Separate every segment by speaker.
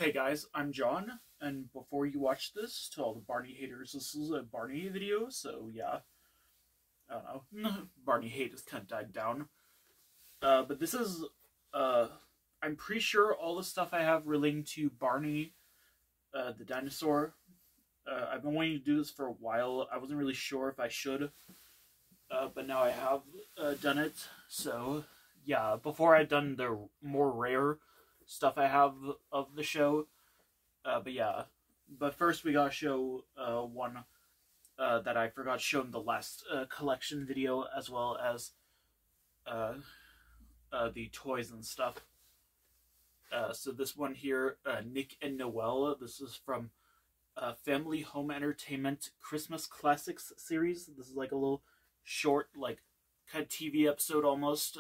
Speaker 1: Hey guys, I'm John, and before you watch this, to all the Barney haters, this is a Barney video, so yeah, I don't know, Barney hate has kind of died down. But this is, I'm pretty sure all the stuff I have relating to Barney, the dinosaur. I've been wanting to do this for a while. I wasn't really sure if I should, but now I have done it, so yeah, before I'd done the more rare stuff I have of the show. But yeah, but first we gotta show one that I forgot shown in the last collection video, as well as the toys and stuff. So this one here, Nick and Noelle. This is from Family Home Entertainment Christmas Classics series. This is like a little short, like kind of TV episode almost.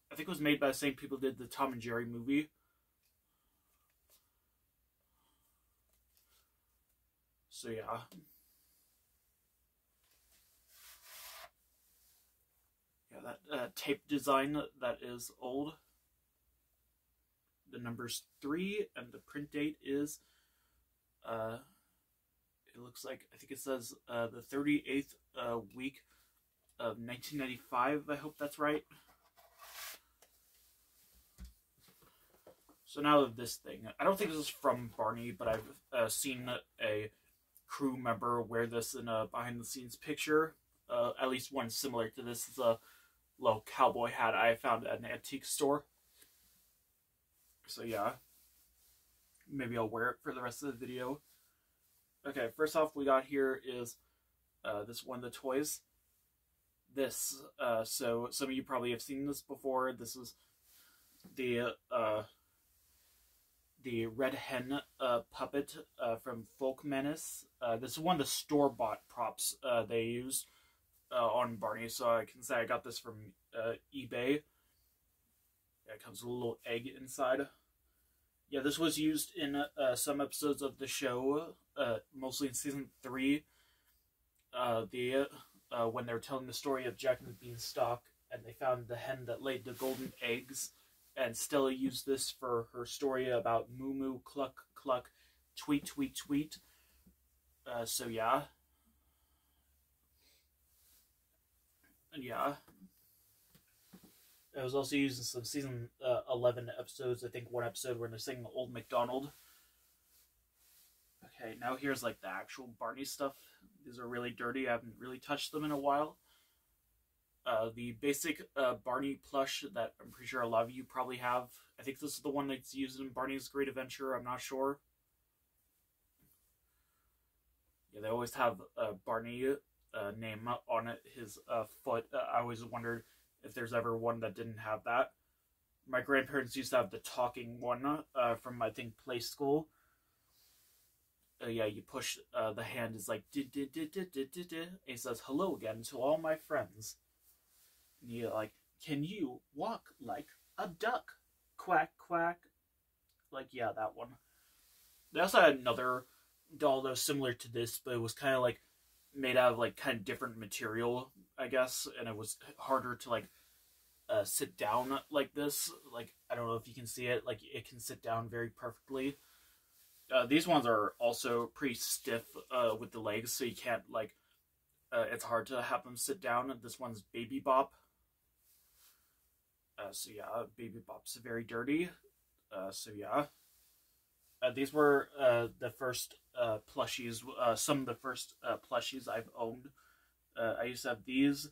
Speaker 1: I think it was made by the same people who did the Tom and Jerry movie. So yeah. Yeah, that tape design, that is old. The number's 3, and the print date is, it looks like, I think it says the 38th week of 1995. I hope that's right. So now this thing. I don't think this is from Barney, but I've seen a crew member wear this in a behind-the-scenes picture. At least one similar to this is a little cowboy hat I found at an antique store. So yeah, maybe I'll wear it for the rest of the video. Okay, first off we got here is this one of the toys. This, so some of you probably have seen this before. This is the red hen puppet from Folk Menace. This is one of the store-bought props they use on Barney, so I can say I got this from eBay. Yeah, it comes with a little egg inside. Yeah, this was used in some episodes of the show, mostly in season 3. When they were telling the story of Jack and the Beanstalk, and they found the hen that laid the golden eggs. And Stella used this for her story about moo moo, cluck cluck, tweet tweet tweet. So yeah. And yeah. It was also used in some season 11 episodes. I think one episode where they're singing Old MacDonald. Okay, now here's like the actual Barney stuff. These are really dirty. I haven't really touched them in a while. The basic Barney plush that I'm pretty sure a lot of you probably have. I think this is the one that's used in Barney's Great Adventure. I'm not sure. Yeah, they always have Barney name on it, his foot. I always wondered if there's ever one that didn't have that. My grandparents used to have the talking one from, I think, play school. Yeah, you push the hand is like, it says hello again to all my friends. And you're like, can you walk like a duck? Quack, quack. Like, yeah, that one. They also had another doll that was similar to this, but it was kind of like made out of like kind of different material, I guess, and it was harder to like sit down like this. Like, I don't know if you can see it, like it can sit down very perfectly. These ones are also pretty stiff with the legs, so you can't like, it's hard to have them sit down. This one's Baby Bop. So yeah, Baby Bop's very dirty. So yeah. These were the first plushies, some of the first plushies I've owned. I used to have these.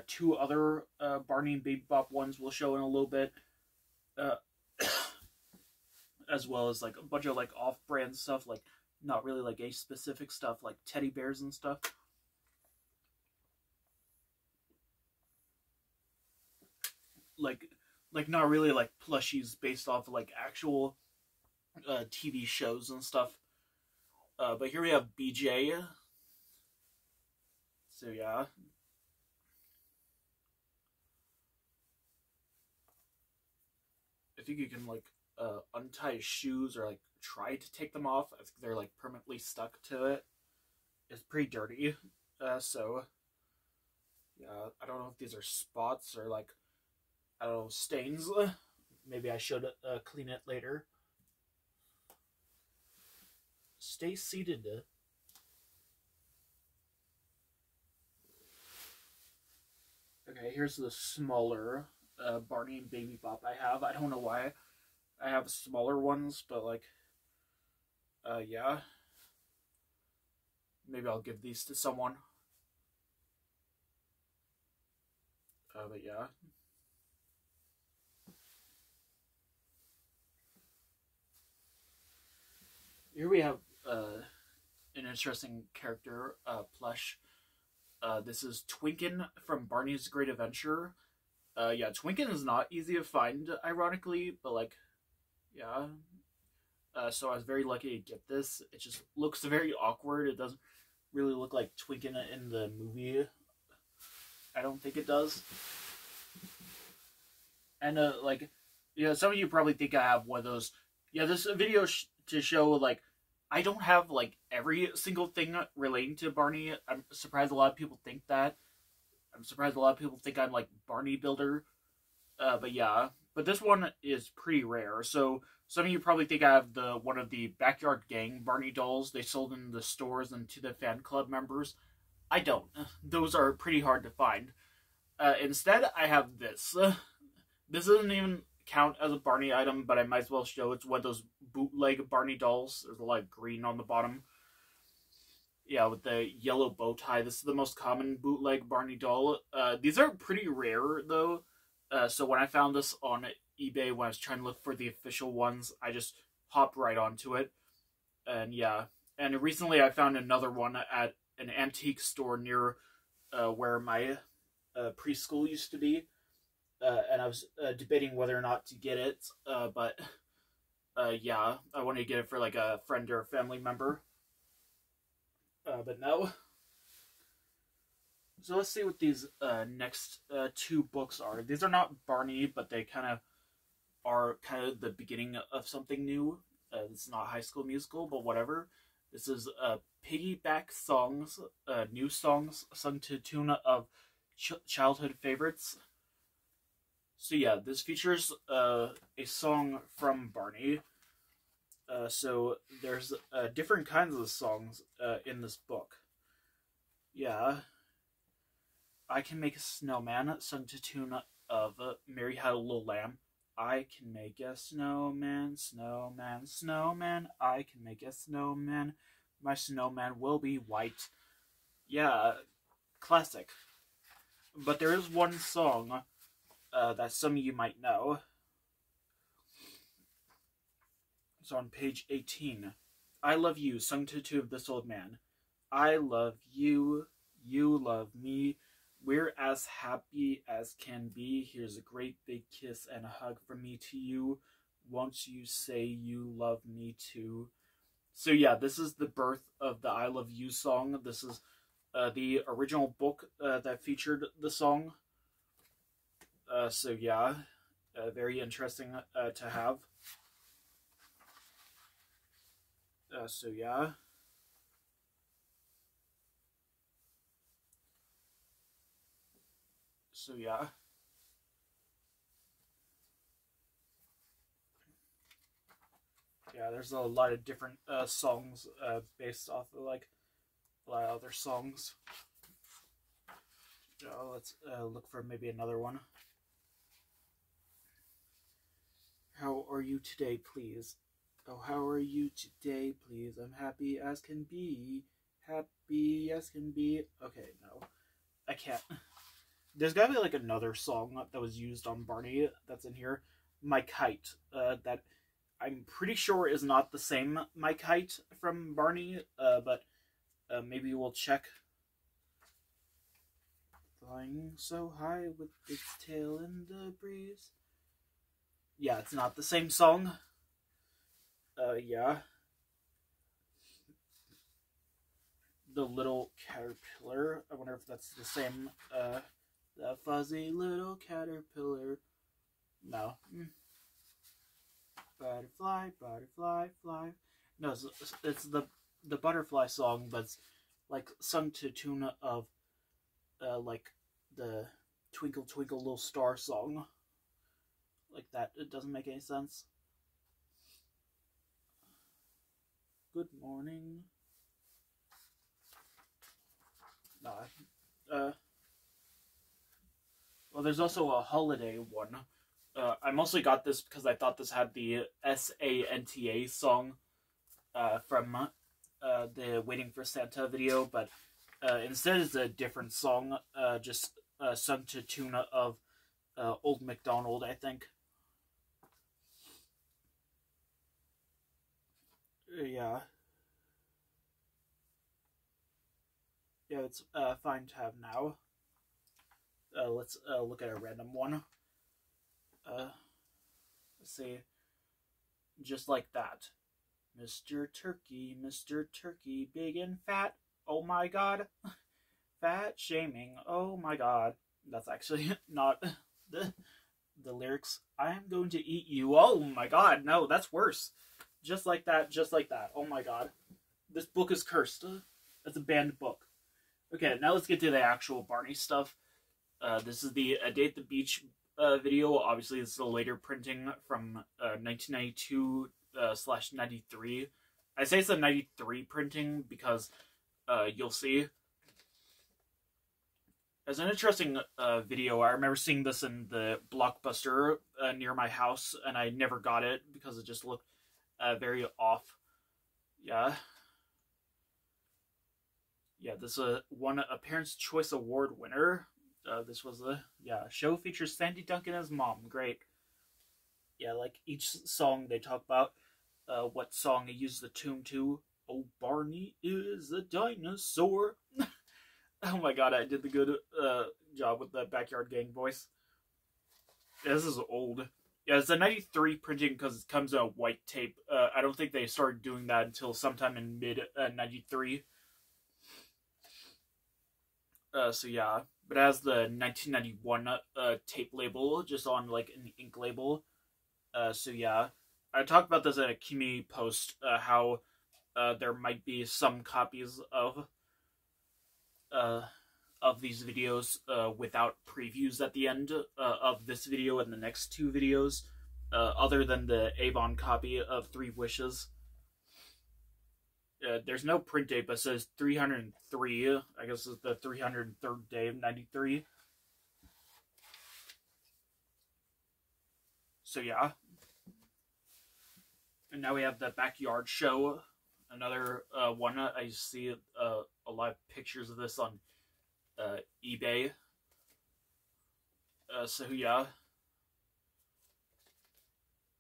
Speaker 1: 2 other Barney and Baby Bop ones we'll show in a little bit. As well as like a bunch of like off-brand stuff, like not really like age-specific stuff, like teddy bears and stuff. Like not really like plushies based off of like actual TV shows and stuff. But here we have BJ. So yeah. I think you can like untie his shoes or like try to take them off. I think they're like permanently stuck to it. It's pretty dirty. So yeah, I don't know if these are spots or like, I don't know, stains. Maybe I should clean it later. stay seated. Okay, here's the smaller Barney and Baby Bop I have. I don't know why I have smaller ones, but like, yeah. Maybe I'll give these to someone. But yeah. Here we have an interesting character, plush. This is Twinkin from Barney's Great Adventure. Yeah, Twinkin is not easy to find, ironically, but like, yeah. So I was very lucky to get this. It just looks very awkward. It doesn't really look like Twinkin in the movie. I don't think it does. And like, yeah, some of you probably think I have one of those. Yeah, this video to show like I don't have like every single thing relating to Barney. I'm surprised a lot of people think that. I'm surprised a lot of people think I'm like Barney builder. But yeah, but this one is pretty rare. So some of you probably think I have the one of the Backyard Gang Barney dolls they sold in the stores and to the fan club members. I don't. Those are pretty hard to find. Instead, I have this. This doesn't even count as a Barney item, but I might as well show it's one of those bootleg Barney dolls. There's a lot of green on the bottom. Yeah, with the yellow bow tie. This is the most common bootleg Barney doll. These are pretty rare, though. So when I found this on eBay, when I was trying to look for the official ones, I just hopped right onto it. And yeah. And recently I found another one at an antique store near where my preschool used to be. And I was debating whether or not to get it, but yeah, I wanted to get it for like a friend or a family member, but no. So let's see what these next two books are. These are not Barney, but they kind of are kind of the beginning of something new. This is not High School Musical, but whatever. This is piggyback songs, new songs sung to the tune of childhood favorites. So yeah, this features a song from Barney. So there's different kinds of songs in this book. Yeah. I Can Make a Snowman, sung to tune of Mary Had a Little Lamb. I can make a snowman, snowman, snowman. I can make a snowman. My snowman will be white. Yeah, classic. But there is one song that some of you might know. It's on page 18. I Love You, sung to two of This Old Man. I love you, you love me. We're as happy as can be. Here's a great big kiss and a hug from me to you. Won't you say you love me too? So yeah, this is the birth of the I Love You song. This is the original book that featured the song. So yeah, very interesting to have. So yeah. So yeah. Yeah, there's a lot of different songs based off of like a lot of other songs. Let's look for maybe another one. How are you today, please? Oh, how are you today, please? I'm happy as can be. Happy as can be. Okay, no. I can't. There's gotta be like another song that was used on Barney that's in here. My Kite. That I'm pretty sure is not the same My Kite from Barney, but maybe we'll check. Flying so high with its tail in the breeze. Yeah, it's not the same song. Yeah. The Little Caterpillar. I wonder if that's the same, the fuzzy little caterpillar. No. Butterfly, butterfly, fly. No, it's the butterfly song, but it's like sung to tune of like the Twinkle Twinkle Little Star song. Like that. It doesn't make any sense. Good morning. Nah. Well, there's also a holiday one. I mostly got this because I thought this had the SANTA song from the Waiting for Santa video, but instead it's a different song, just sung to tune of Old MacDonald, I think. Yeah. Yeah, it's fine to have now. Let's look at a random one. Let's see. Just like that. Mr. Turkey, big and fat. Oh my god. Fat shaming. Oh my god. That's actually not the lyrics. I am going to eat you. Oh my god. No, that's worse. Just like that, just like that. Oh my god. This book is cursed. It's a banned book. Okay, now let's get to the actual Barney stuff. This is the A Day at the Beach video. Obviously, this is a later printing from 1992/93. I say it's a 93 printing because you'll see. It's an interesting video. I remember seeing this in the Blockbuster near my house, and I never got it because it just looked very off. Yeah. Yeah, this won a Parents' Choice Award winner. This was a show features Sandy Duncan as mom. Great. Yeah, like each song they talk about what song he used the tune to. Oh, Barney is a dinosaur. Oh my god, I did the good job with the Backyard Gang voice. Yeah, this is old. Yeah, it's a 93 printing because it comes in a white tape. I don't think they started doing that until sometime in mid-93. So yeah, but it has the 1991 tape label just on like an ink label. So yeah, I talked about this in a community post how there might be some copies of these videos without previews at the end of this video and the next two videos, other than the Avon copy of Three Wishes. There's no print date, but it says 303. I guess it's the 303rd day of 93. So yeah. And now we have the Backyard Show. Another one. I see a lot of pictures of this on eBay. So yeah.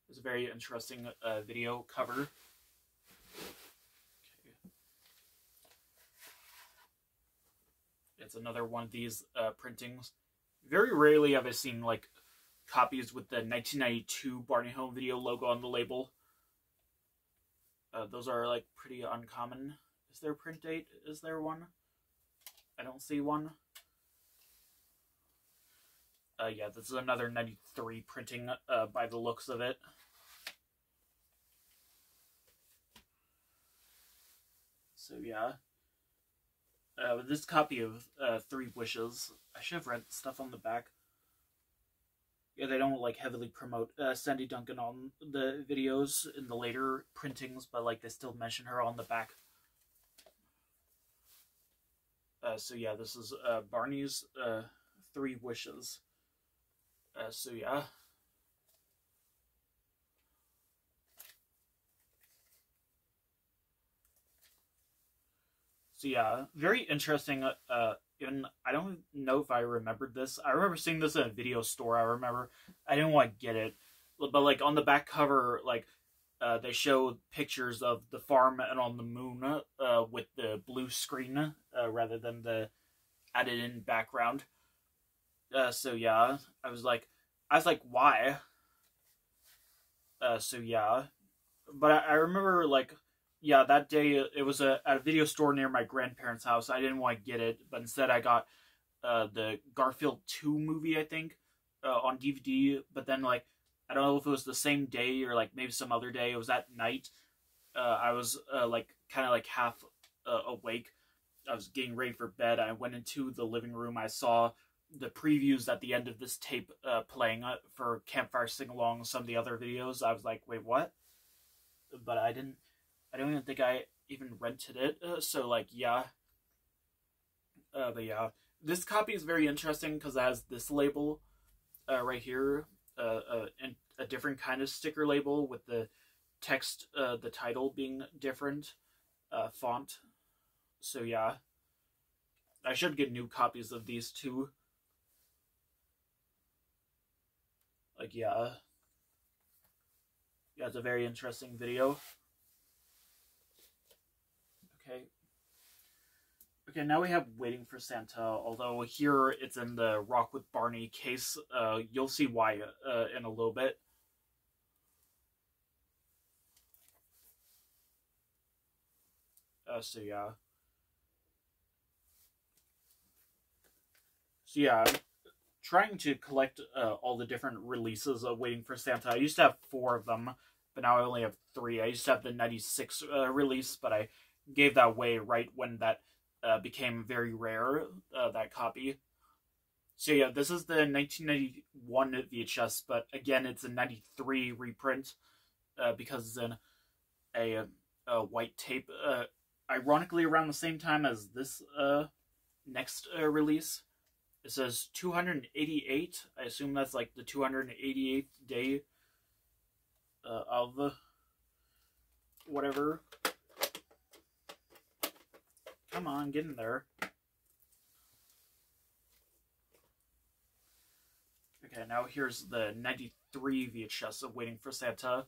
Speaker 1: It's a very interesting video cover. It's another one of these printings. Very rarely have I seen like copies with the 1992 Barney Home Video logo on the label. Those are like pretty uncommon. Is there a print date? Is there one? I don't see one. Yeah, this is another 93 printing by the looks of it. So yeah. This copy of Three Wishes, I should have read stuff on the back. Yeah, they don't like heavily promote Sandy Duncan on the videos in the later printings, but like they still mention her on the back. So yeah, this is Barney's Three Wishes. So yeah. So yeah, very interesting. Even I don't know if I remembered this. I remember seeing this in a video store. I remember I didn't want to get it, but like on the back cover, like they show pictures of the farm and on the moon with the blue screen rather than the added in background. So yeah, I was like, why? So yeah, but I remember like. Yeah, that day it was at a video store near my grandparents' house. I didn't want to get it, but instead I got the Garfield 2 movie, I think, on DVD. But then, like, I don't know if it was the same day or, like, maybe some other day. It was at night. I was, like, kind of, like, half awake. I was getting ready for bed. I went into the living room. I saw the previews at the end of this tape playing for Campfire Sing-Along and some of the other videos. I was like, wait, what? But I didn't I don't even think I even rented it. So like, yeah. But yeah, this copy is very interesting because it has this label right here, and a different kind of sticker label with the text, the title being different font. So yeah, I should get new copies of these too. Like, yeah. Yeah, it's a very interesting video. Okay. Okay, now we have Waiting for Santa, although here it's in the Rock with Barney case. You'll see why in a little bit. So yeah. So yeah, I'm trying to collect all the different releases of Waiting for Santa. I used to have 4 of them, but now I only have 3. I used to have the 96 release, but I gave that away right when that became very rare, that copy. So yeah, this is the 1991 VHS, but again, it's a 93 reprint because it's in a white tape. Ironically, around the same time as this next release. It says 288. I assume that's like the 288th day of whatever. Come on, get in there. Okay, now here's the 93 VHS of Waiting for Santa.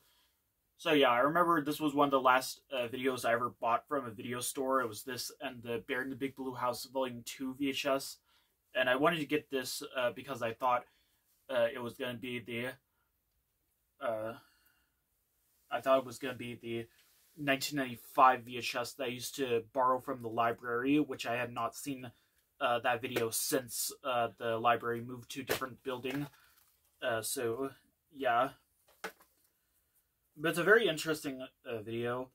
Speaker 1: So yeah, I remember this was one of the last videos I ever bought from a video store. It was this and the Bear in the Big Blue House Volume 2 VHS. And I wanted to get this because I thought it was going to be the... I thought it was going to be the 1995 VHS that I used to borrow from the library, which I had not seen that video since the library moved to a different building. So, yeah. But it's a very interesting video.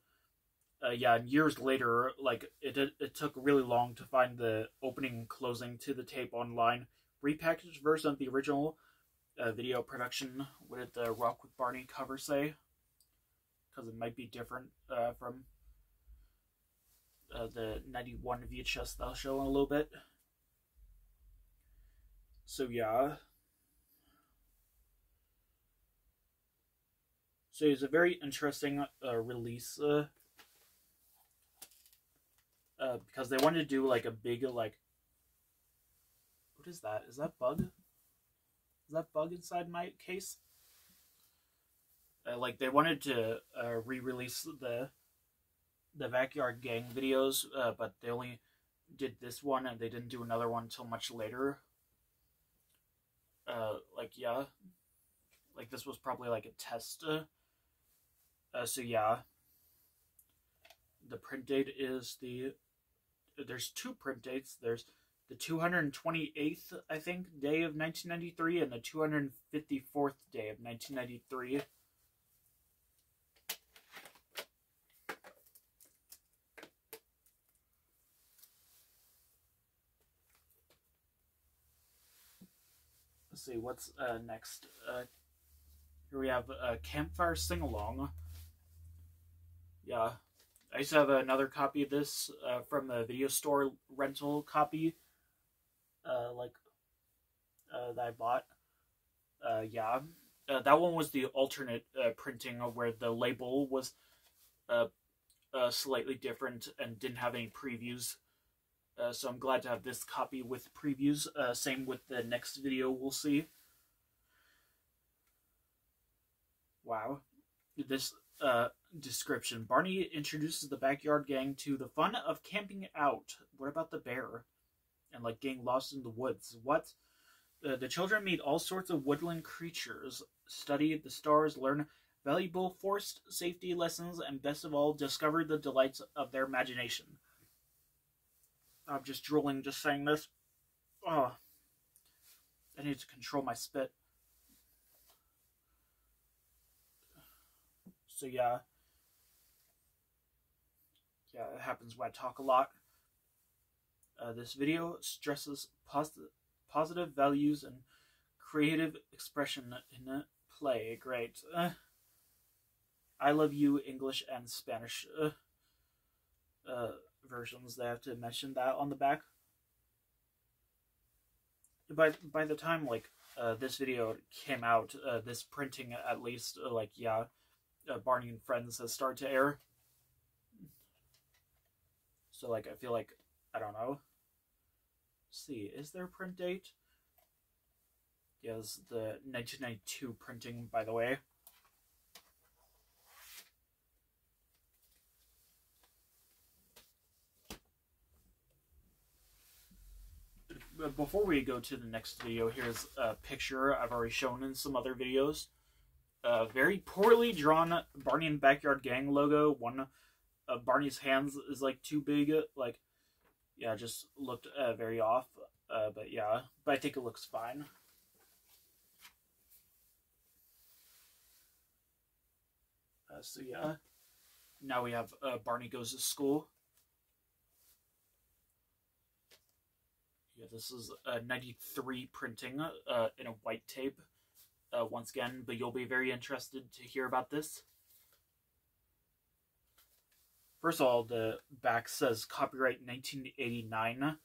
Speaker 1: Yeah, and years later, like, it took really long to find the opening and closing to the tape online. Repackaged version of the original video production. What did the Rock with Barney cover say? Because it might be different from the 91 VHS that I'll show in a little bit. So, yeah. So, it's a very interesting release. Because they wanted to do like a big like, what is that? Is that bug? Is that bug inside my case? Like they wanted to re-release the Backyard Gang videos, but they only did this one and they didn't do another one until much later. Like yeah, like this was probably like a test. So yeah, the print date is the. There's 2 print dates. There's the 228th, I think, day of 1993 and the 254th day of 1993. Let's see, what's next? Here we have Campfire Sing-Along. Yeah. I used to have another copy of this from the video store rental copy, that I bought. Yeah, that one was the alternate printing where the label was slightly different and didn't have any previews. So I'm glad to have this copy with previews. Same with the next video we'll see. Wow. This description. Barney introduces the Backyard Gang to the fun of camping out. What about the bear? And like getting lost in the woods. What? The children meet all sorts of woodland creatures, study the stars, learn valuable forest safety lessons, and best of all, discover the delights of their imagination. I'm just drooling just saying this. Oh, I need to control my spit. So yeah. Yeah, it happens when I talk a lot. This video stresses positive values and creative expression in play. Great. I Love You English and Spanish versions. They have to mention that on the back. By the time like this video came out, this printing at least Barney and Friends has started to air. So like I feel like I don't know. Let's see, is there a print date? Yes, the 1992 printing, by the way. Before we go to the next video, here's a picture I've already shown in some other videos. Very poorly drawn Barney and Backyard Gang logo. One of Barney's hands is like too big. Like, yeah, just looked very off. But yeah, but I think it looks fine. So yeah, now we have Barney Goes to School. Yeah, this is a 93 printing in a white tape once again, but you'll be very interested to hear about this. First of all, the back says copyright 1989.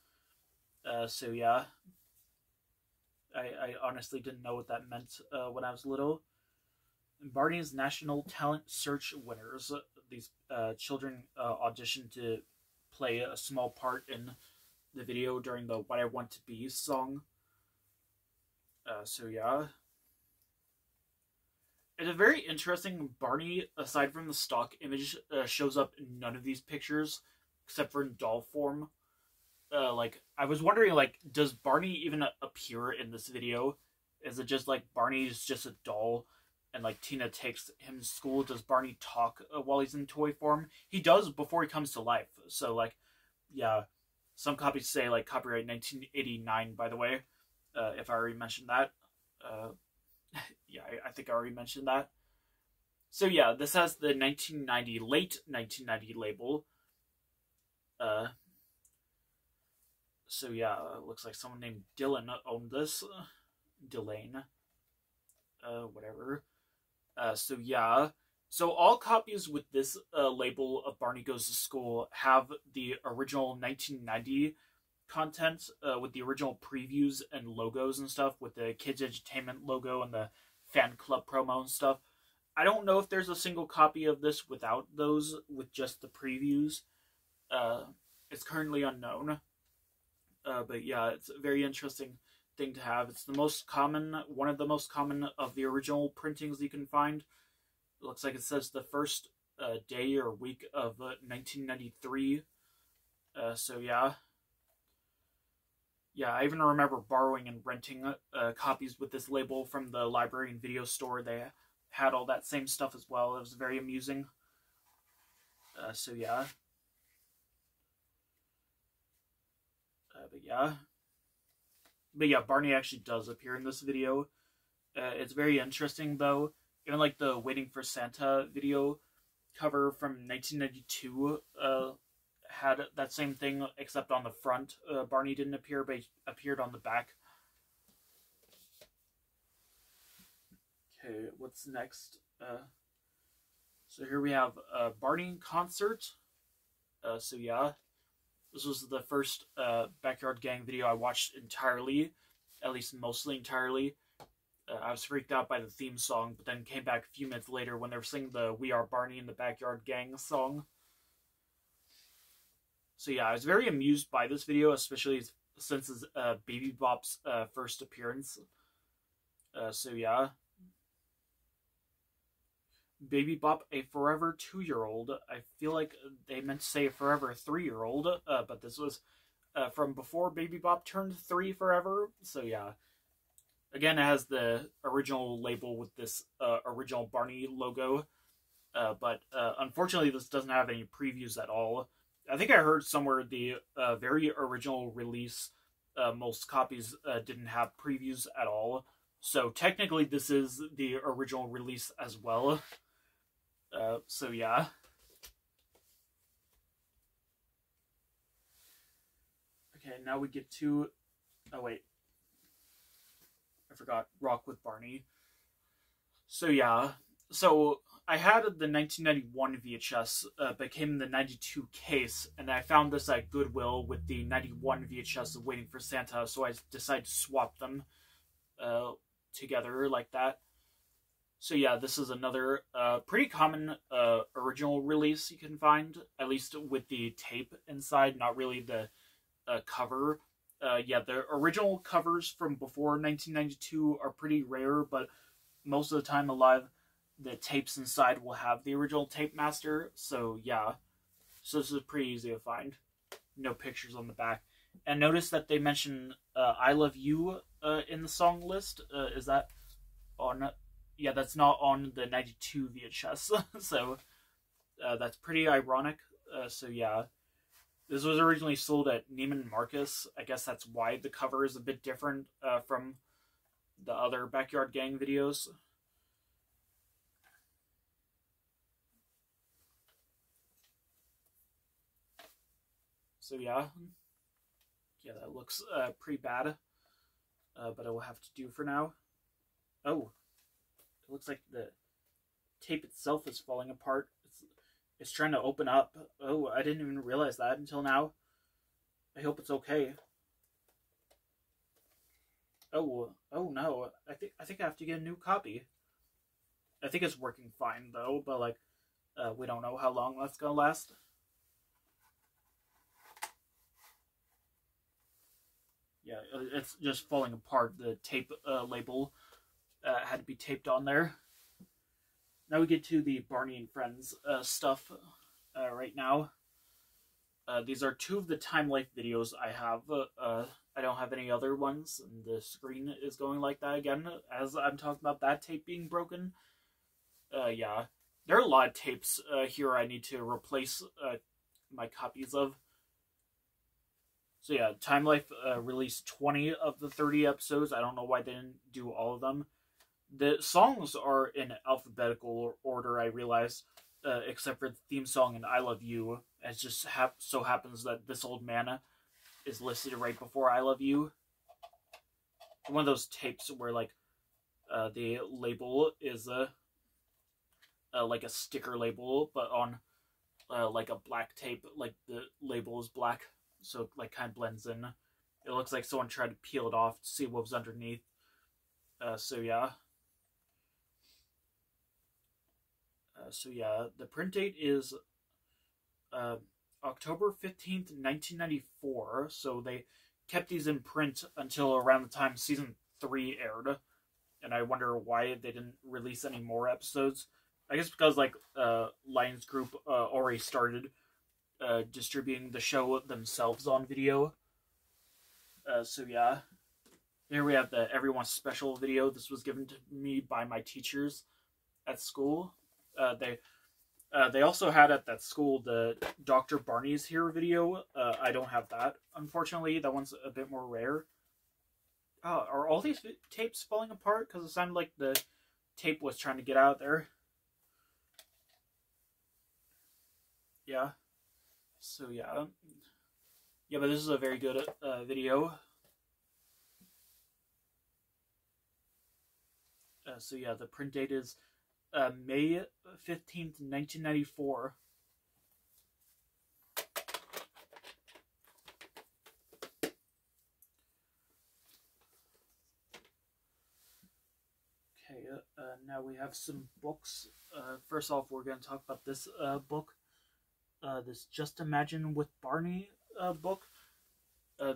Speaker 1: So yeah, I honestly didn't know what that meant when I was little. Barney's National Talent Search winners. These children auditioned to play a small part in the video during the What I Want to Be song. So yeah. It's a very interesting. Barney, aside from the stock image, shows up in none of these pictures, except for in doll form. Like, I was wondering, like, does Barney even appear in this video? Is it just, like, Barney's just a doll, and, like, Tina takes him to school? Does Barney talk while he's in toy form? He does before he comes to life. So, like, yeah. Some copies say, like, copyright 1989, by the way, if I already mentioned that. Yeah, I think I already mentioned that. So, yeah, this has the late 1990 label. So, yeah, looks like someone named Dylan owned this. Delane. Whatever. So, yeah. So all copies with this label of Barney Goes to School have the original 1990 content with the original previews and logos and stuff, with the Kids Entertainment logo and the fan club promo and stuff. I don't know if there's a single copy of this without those, with just the previews. It's currently unknown. But yeah, it's a very interesting thing to have. It's the most common, one of the most common of the original printings you can find. It looks like it says the first day or week of 1993. So yeah. Yeah, I even remember borrowing and renting copies with this label from the library and video store. They had all that same stuff as well. It was very amusing. So yeah. But yeah, Barney actually does appear in this video. It's very interesting, though. Even like the Waiting for Santa video cover from 1992 had that same thing, except on the front. Barney didn't appear, but he appeared on the back. Okay, what's next? So here we have Barney concert. So yeah, this was the first Backyard Gang video I watched entirely, at least mostly entirely. I was freaked out by the theme song, but then came back a few minutes later when they were singing the We Are Barney and the Backyard Gang song. So yeah, I was very amused by this video, especially since it's Baby Bop's first appearance. So yeah. Baby Bop, a forever 2-year-old. I feel like they meant to say a forever 3-year-old, but this was from before Baby Bop turned 3 forever. So yeah. Again, it has the original label with this original Barney logo, but unfortunately this doesn't have any previews at all. I think I heard somewhere the very original release, most copies didn't have previews at all. So technically this is the original release as well. So yeah. Okay, now we get to... Oh wait. I forgot Rock with Barney. So yeah. So I had the 1991 VHS, but came in the 92 case, and I found this at Goodwill with the 91 VHS of Waiting for Santa, so I decided to swap them together like that. So yeah, this is another pretty common original release you can find, at least with the tape inside, not really the cover. Yeah, the original covers from before 1992 are pretty rare, but most of the time alive, the tapes inside will have the original tape master. So yeah, so this is pretty easy to find. No pictures on the back. And notice that they mention I Love You in the song list. Is that on... Yeah, that's not on the 92 VHS, so that's pretty ironic. So yeah, this was originally sold at Neiman Marcus. I guess that's why the cover is a bit different from the other Backyard Gang videos. So yeah, that looks pretty bad, but it will have to do for now. Oh. It looks like the tape itself is falling apart. It's trying to open up. Oh, I didn't even realize that until now. I hope it's okay. Oh no. I think I have to get a new copy. I think it's working fine though, but like we don't know how long that's gonna last. Yeah, it's just falling apart. The tape label had to be taped on there. Now we get to the Barney and Friends stuff right now. These are two of the Time Life videos I have. I don't have any other ones, and the screen is going like that again as I'm talking about that tape being broken. Yeah, there are a lot of tapes here I need to replace my copies of. So yeah, Time Life released 20 of the 30 episodes. I don't know why they didn't do all of them. The songs are in alphabetical order, I realize, except for the theme song and I Love You. It just so happens that This Old Man is listed right before I Love You. One of those tapes where, like, the label is like a sticker label, but on like a black tape, like the label is black, so it, like, kind of blends in. It looks like someone tried to peel it off to see what was underneath. So yeah. So yeah, the print date is October 15th, 1994. So they kept these in print until around the time season 3 aired. And I wonder why they didn't release any more episodes. I guess because, like, Lions Group already started distributing the show themselves on video. So yeah. Here we have the Everyone's Special video. This was given to me by my teachers at school. They also had at that school the Dr. Barney's Here video. I don't have that, unfortunately. That one's a bit more rare. Are all these tapes falling apart? Because it sounded like the tape was trying to get out there. Yeah. So yeah. Yeah, but this is a very good video. So yeah, the print date is May 15th, 1994. Okay, now we have some books. First off, we're going to talk about this book. This Just Imagine with Barney book.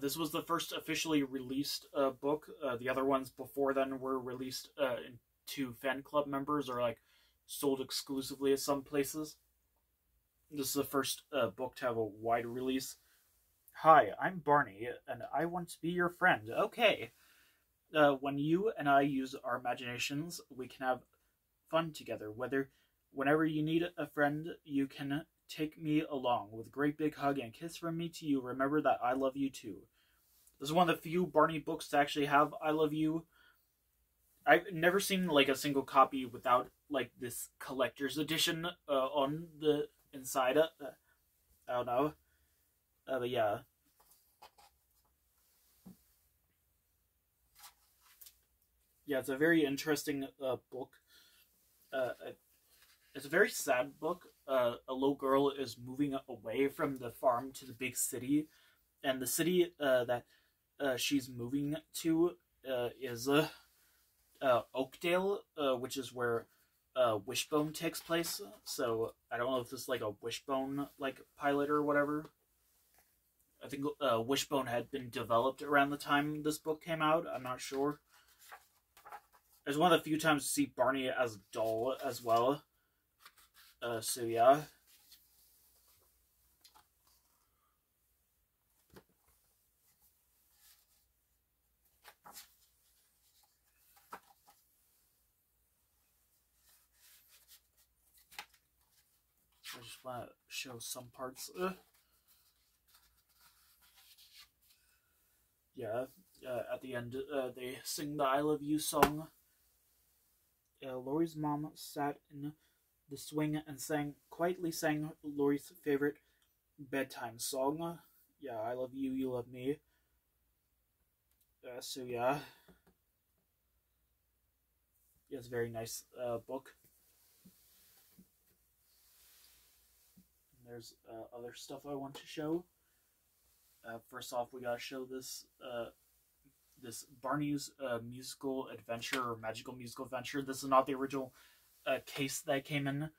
Speaker 1: This was the first officially released book. The other ones before then were released to fan club members or, like, sold exclusively at some places. This is the first book to have a wide release. Hi, I'm Barney, and I want to be your friend. Okay. When you and I use our imaginations, we can have fun together. Whenever you need a friend, you can take me along. With a great big hug and kiss from me to you, remember that I love you too. This is one of the few Barney books to actually have I love you. I've never seen, like, a single copy without, like, this collector's edition on the inside. I don't know. But yeah. Yeah, it's a very interesting book. It's a very sad book. A little girl is moving away from the farm to the big city, and the city that she's moving to is Oakdale, which is where Wishbone takes place. So I don't know if this is like a Wishbone like pilot or whatever. I think Wishbone had been developed around the time this book came out. I'm not sure. It's one of the few times to see Barney as a doll as well. So yeah. I just want to show some parts. Yeah, at the end, they sing the I Love You song. Lori's mom sat in the swing and quietly sang Lori's favorite bedtime song. Yeah, I love you, you love me. So yeah. Yeah, it's a very nice book. And there's other stuff I want to show. First off, we gotta show this this Barney's musical adventure or magical musical adventure. This is not the original case that came in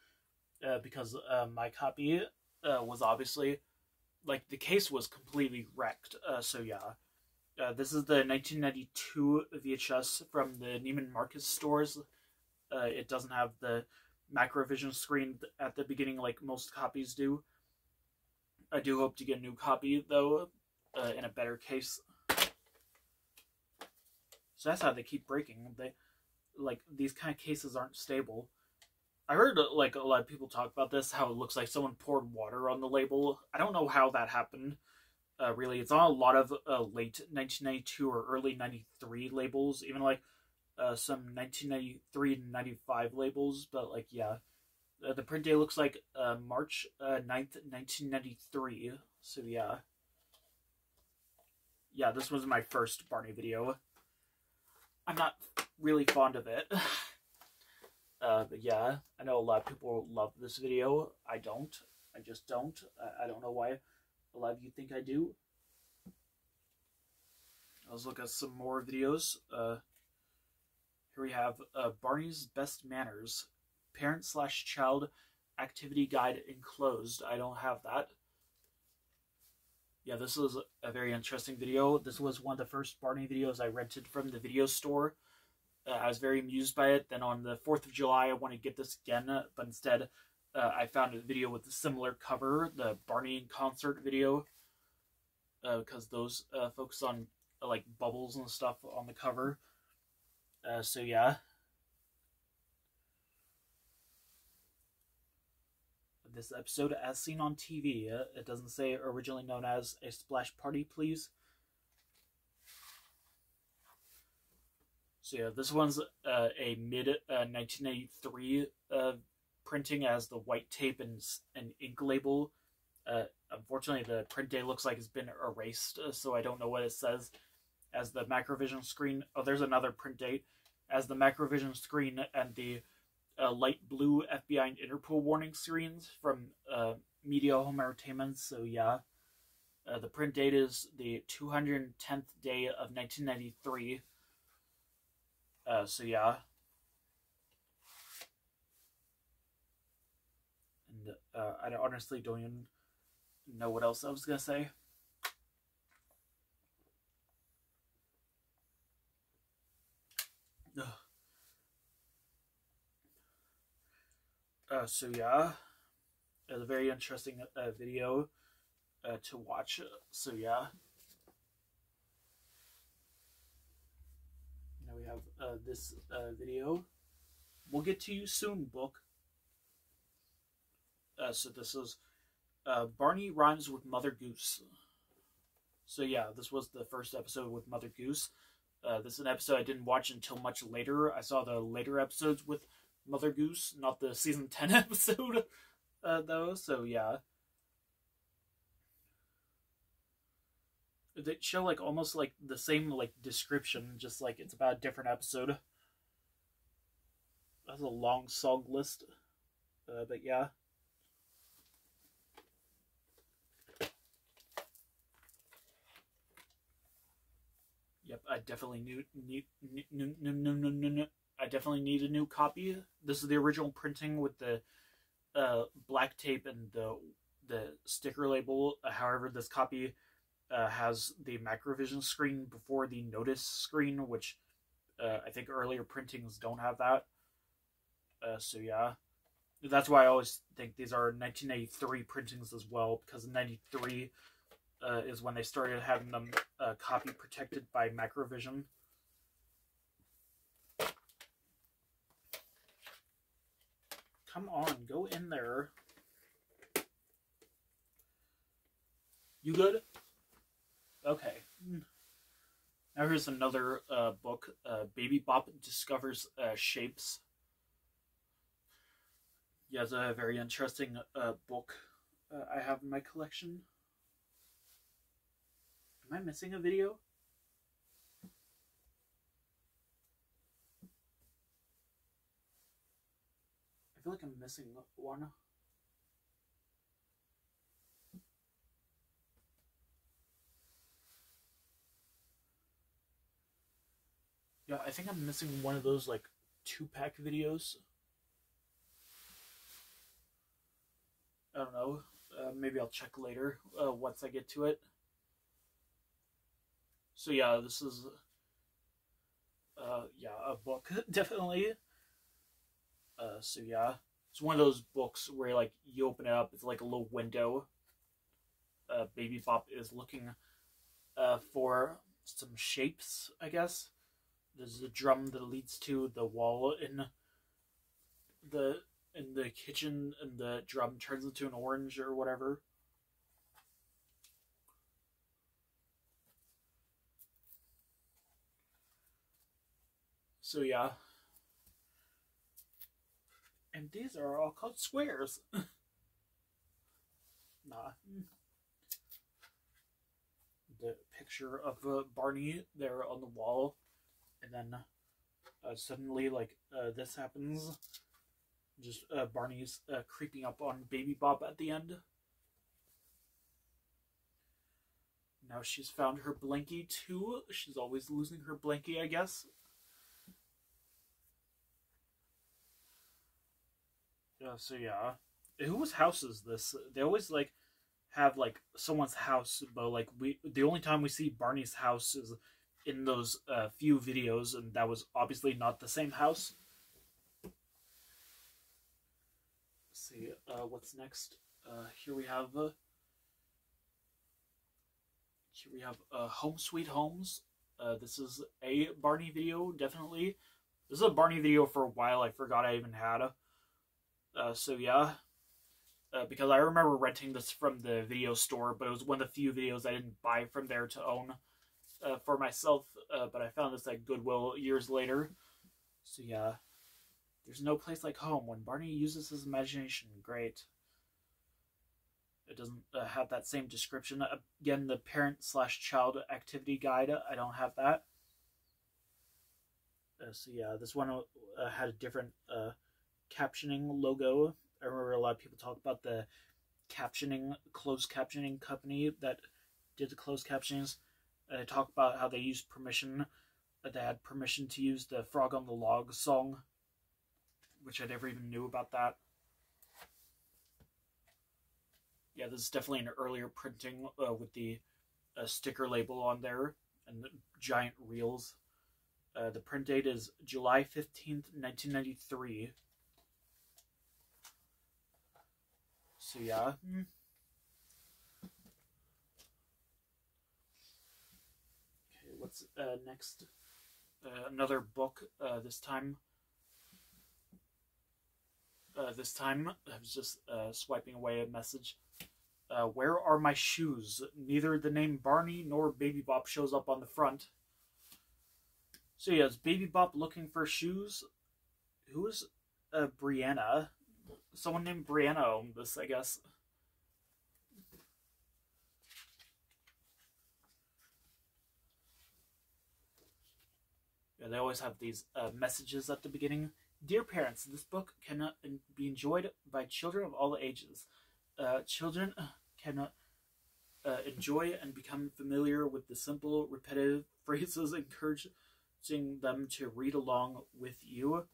Speaker 1: because my copy was obviously like the case was completely wrecked. So yeah, this is the 1992 VHS from the Neiman Marcus stores. It doesn't have the macrovision screen at the beginning like most copies do. I do hope to get a new copy though in a better case. So that's how they keep breaking. They like these kind of cases aren't stable. I heard like a lot of people talk about this, how it looks like someone poured water on the label. I don't know how that happened. Really, it's on a lot of late 1992 or early 93 labels, even like some 1993 and 95 labels. But like, yeah, the print date looks like March 9th, 1993. So yeah. Yeah, this was my first Barney video. I'm not really fond of it. But yeah, I know a lot of people love this video. I don't. I just don't. I don't know why a lot of you think I do. Let's look at some more videos. Here we have Barney's Best Manners. Parent/child activity guide enclosed. I don't have that. Yeah, this was a very interesting video. This was one of the first Barney videos I rented from the video store. I was very amused by it. Then on the 4th of July, I wanted to get this again, but instead I found a video with a similar cover, the Barney in concert video, because those focus on like bubbles and stuff on the cover. So yeah. This episode as seen on TV. It doesn't say originally known as A Splash Party, please. So yeah, this one's a mid-1983 printing as the white tape and ink label. Unfortunately, the print date looks like it's been erased, so I don't know what it says as the macrovision screen. Oh, there's another print date as the macrovision screen and the light blue FBI and Interpol warning screens from Media Home Entertainment. So yeah, the print date is the 210th day of 1993. So yeah. And I honestly don't even know what else I was gonna say. So yeah, it's a very interesting video to watch. So yeah. Now we have this video. We'll get to you soon, book. So this is Barney rhymes with Mother Goose. So yeah, this was the first episode with Mother Goose. This is an episode I didn't watch until much later. I saw the later episodes with Mother Goose, not the season 10 episode, though. So yeah. They show like almost like the same like description, just like it's about a different episode. That's a long song list. But yeah. Yep, I definitely I definitely need a new copy. This is the original printing with the black tape and the sticker label. However, this copy has the Macrovision screen before the Notice screen, which I think earlier printings don't have that. So yeah, that's why I always think these are 1993 printings as well, because in '93 is when they started having them copy protected by Macrovision. Come on, go in there. You good? Okay. Now here's another book. Baby Bop Discovers Shapes. Yeah, it's a very interesting book I have in my collection. Am I missing a video? I feel like I'm missing one. Yeah, I think I'm missing one of those like 2-pack videos. I don't know. Maybe I'll check later once I get to it. So yeah, this is yeah, a book definitely. So yeah, it's one of those books where like you open it up, it's like a little window. Baby Bop is looking for some shapes, I guess. There's a drum that leads to the wall in the kitchen, and the drum turns into an orange or whatever. So yeah. And these are all called squares. Nah. The picture of Barney there on the wall, and then suddenly, like, this happens. Just Barney's creeping up on Baby Bop at the end. Now she's found her blankie too. She's always losing her blankie, I guess. So yeah, whose house is this? They always like have like someone's house, but like the only time we see Barney's house is in those few videos, and that was obviously not the same house. Let's see what's next. Here we have Home Sweet Homes. This is a Barney video, definitely. This is a Barney video for a while. I forgot I even had. So yeah, because I remember renting this from the video store, but it was one of the few videos I didn't buy from there to own for myself. But I found this at Goodwill years later. So yeah, there's no place like home when Barney uses his imagination. Great. It doesn't have that same description. Again, the parent/child activity guide, I don't have that. So yeah, this one had a different captioning logo. I remember a lot of people talk about the closed captioning company that did the closed captionings. They talk about how they used permission. They had permission to use the Frog on the Log song, which I never even knew about that. Yeah, this is definitely an earlier printing with the sticker label on there and the giant reels. The print date is July 15th, 1993. So yeah. Okay, what's next? Another book. This time I was just swiping away a message. Where are my shoes? Neither the name Barney nor Baby Bop shows up on the front. So yeah, is Baby Bop looking for shoes? Who is Brianna? Someone named Brianna owned this, I guess. Yeah, they always have these messages at the beginning. Dear parents, this book cannot be enjoyed by children of all ages. Children cannot enjoy and become familiar with the simple, repetitive phrases, encouraging them to read along with you.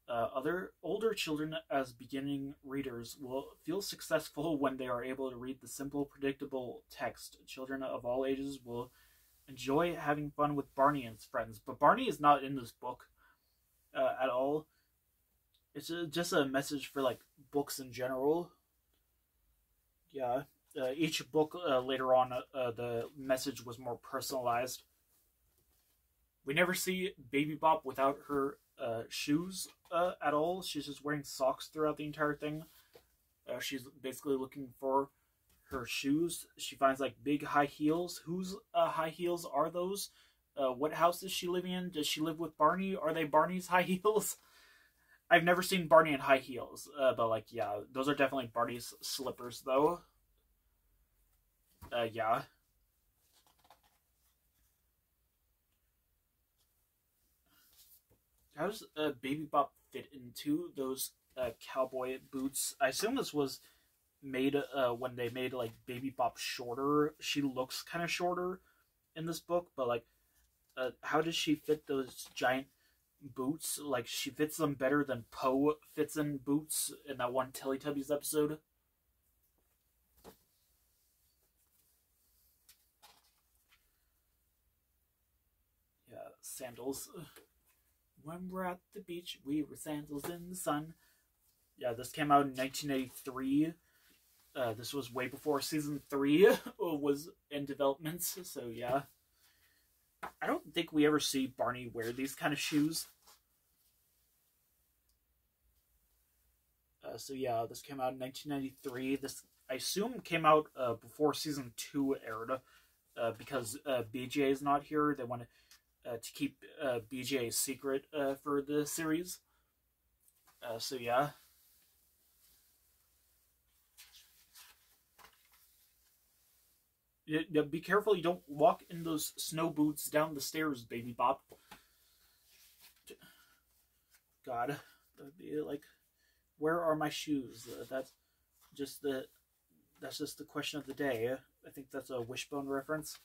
Speaker 1: Other older children, as beginning readers, will feel successful when they are able to read the simple, predictable text. Children of all ages will enjoy having fun with Barney and his friends, but Barney is not in this book at all. It's just a message for like books in general. Yeah, each book later on, the message was more personalized. We never see Baby Bop without her shoes at all. She's just wearing socks throughout the entire thing. She's basically looking for her shoes. She finds like big high heels. Whose high heels are those? What house is she living in? Does she live with Barney? Are they Barney's high heels? I've never seen Barney in high heels, but like, yeah, those are definitely Barney's slippers, though. Yeah. How does Baby Bop fit into those cowboy boots? I assume this was made when they made like Baby Bop shorter. She looks kind of shorter in this book, but like, how does she fit those giant boots? Like, she fits them better than Poe fits in boots in that one Teletubbies episode. Yeah, sandals. When we're at the beach, we wear sandals in the sun. Yeah, this came out in 1983. This was way before season 3 was in development, so yeah. I don't think we ever see Barney wear these kind of shoes. So yeah, this came out in 1993. This, I assume, came out before season 2 aired, because BJ is not here. They wanted to keep BJ secret for the series. So yeah. Yeah, be careful you don't walk in those snow boots down the stairs, Baby Bop. God, that'd be like, where are my shoes? That's just the question of the day. I think that's a Wishbone reference.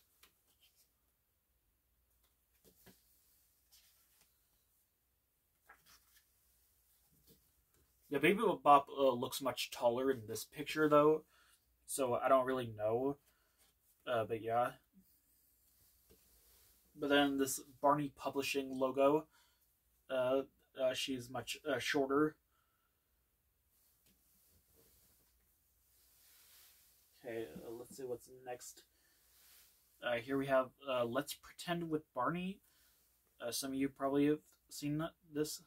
Speaker 1: Yeah, Baby Bop looks much taller in this picture, though, so I don't really know. But yeah. But then this Barney Publishing logo, she's much shorter. Okay, let's see what's next. Here we have Let's Pretend with Barney. Some of you probably have seen this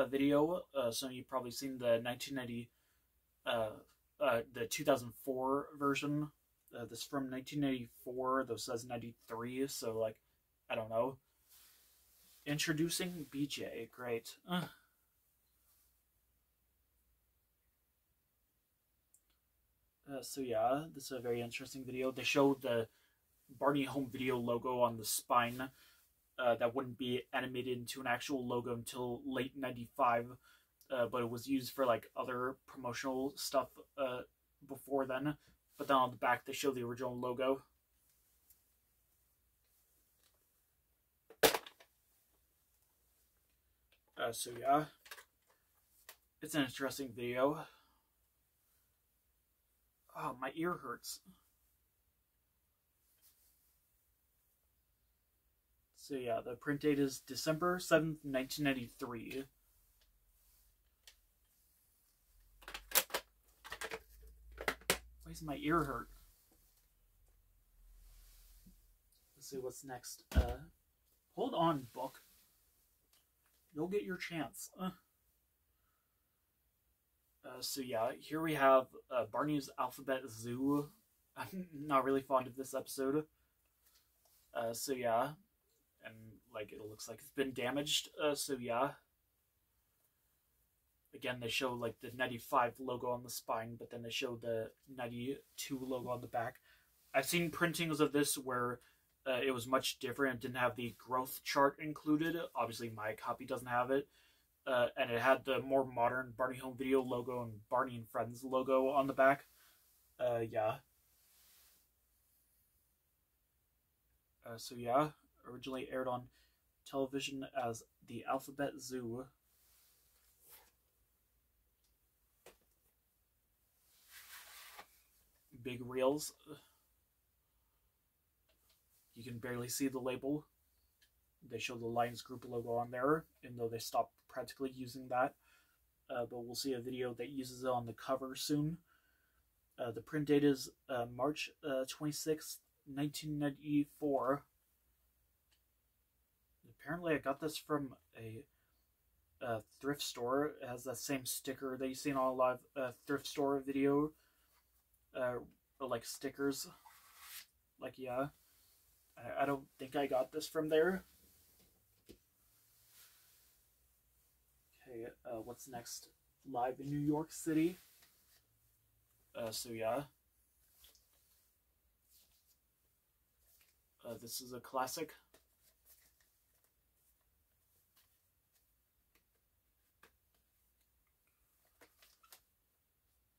Speaker 1: video. Some of you probably seen the 1990, the 2004 version. This from 1984, though says 93, so like, I don't know. Introducing BJ, great. So yeah, this is a very interesting video. They show the Barney Home Video logo on the spine. That wouldn't be animated into an actual logo until late 95, but it was used for like other promotional stuff before then. But then on the back they show the original logo. So yeah, it's an interesting video. Oh, my ear hurts. So yeah, the print date is December 7th, 1993. Why does my ear hurt? Let's see what's next. Hold on, book. You'll get your chance. So yeah, here we have Barney's Alphabet Zoo. I'm not really fond of this episode. So yeah, and like, it looks like it's been damaged. So yeah. Again, they show like the 95 logo on the spine, but then they show the 92 logo on the back. I've seen printings of this where it was much different. It didn't have the growth chart included. Obviously, my copy doesn't have it. And it had the more modern Barney Home Video logo and Barney and Friends logo on the back. Yeah. So yeah, originally aired on television as the Alphabet Zoo. Big reels. You can barely see the label. They show the Lions Group logo on there, even though they stopped practically using that. But we'll see a video that uses it on the cover soon. The print date is March 26th, 1994. Apparently I got this from a thrift store. It has that same sticker that you see in all live thrift store video. Like stickers. Like, yeah. I don't think I got this from there. Okay, what's next? Live in New York City. So yeah. This is a classic.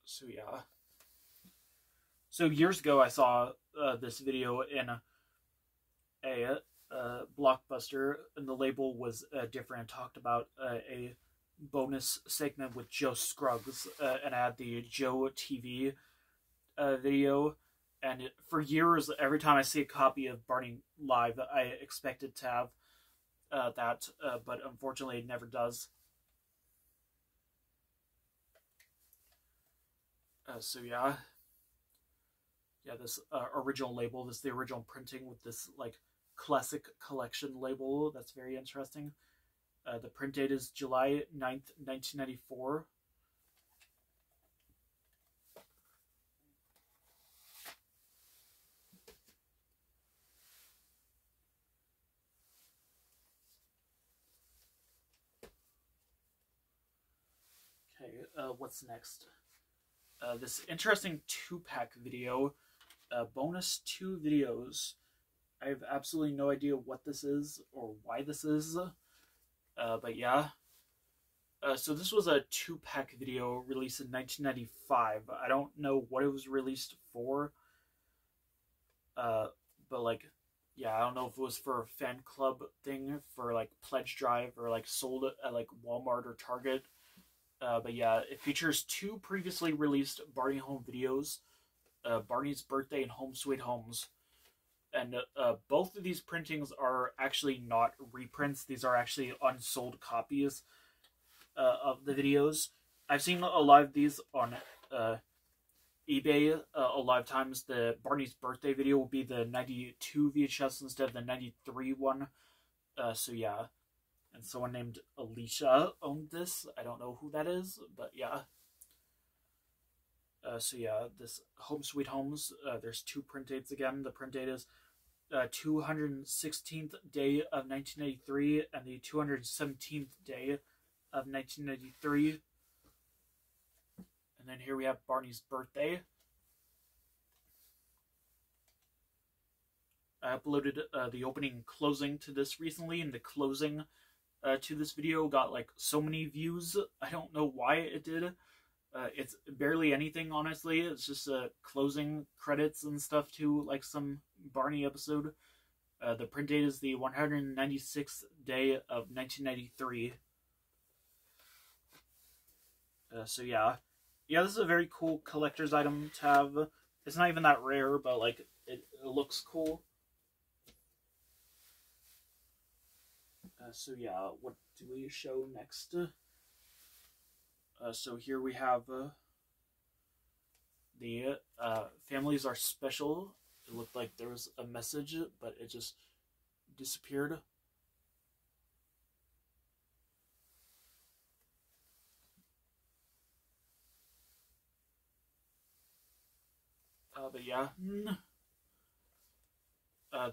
Speaker 1: So yeah. So years ago I saw this video in a Blockbuster, and the label was different. It talked about a bonus segment with Joe Scruggs, and I had the Joe TV video. And for years, every time I see a copy of Barney Live, I expected to have that, but unfortunately it never does. So yeah. Yeah, this original label, this is the original printing with this, like, classic collection label. That's very interesting. The print date is July 9th, 1994. Okay, what's next? This interesting 2-pack video. Bonus 2 videos. I have absolutely no idea what this is or why this is. But yeah. So this was a 2-pack video released in 1995. I don't know what it was released for. But like, yeah, I don't know if it was for a fan club thing, for like pledge drive, or like sold at like Walmart or Target. But yeah, it features 2 previously released Barney Home videos, Barney's Birthday and Home Sweet Homes. And both of these printings are actually not reprints. These are actually unsold copies of the videos. I've seen a lot of these on eBay. A lot of times the Barney's Birthday video will be the 92 VHS instead of the 93 one. So yeah. And someone named Alicia owned this. I don't know who that is, but yeah. So yeah, this Home Sweet Homes, there's 2 print dates again. The print date is 216th day of 1983 and the 217th day of 1993. And then here we have Barney's Birthday. I uploaded the opening and closing to this recently, and the closing to this video got like so many views. I don't know why it did. It's barely anything, honestly. It's just closing credits and stuff to like some Barney episode. The print date is the 196th day of 1993. So yeah. Yeah, this is a very cool collector's item to have. It's not even that rare, but like it looks cool. So yeah, what do we show next? So here we have the families are special. It looked like there was a message, but it just disappeared. But yeah.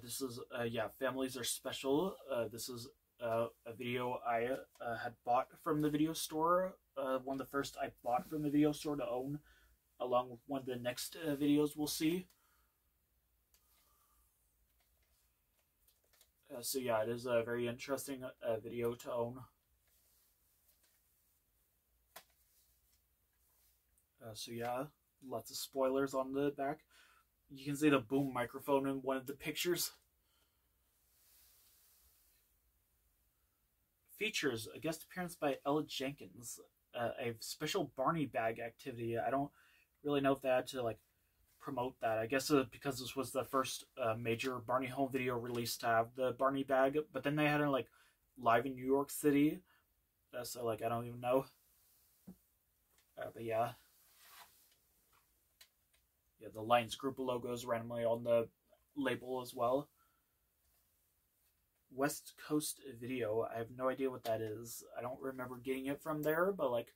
Speaker 1: This is, yeah, families are special. This is a video I had bought from the video store. One of the first I bought from the video store to own, along with one of the next videos we'll see. So yeah, it is a very interesting video to own. So yeah, lots of spoilers on the back. You can see the boom microphone in one of the pictures. Features a guest appearance by Ella Jenkins, a special Barney bag activity. I don't really know if they had to like promote that. I guess because this was the first major Barney home video release to have the Barney bag, but then they had it like live in New York City. So like I don't even know. But yeah. Yeah, the Lions Group logos randomly on the label as well. West Coast Video. I have no idea what that is. I don't remember getting it from there, but like,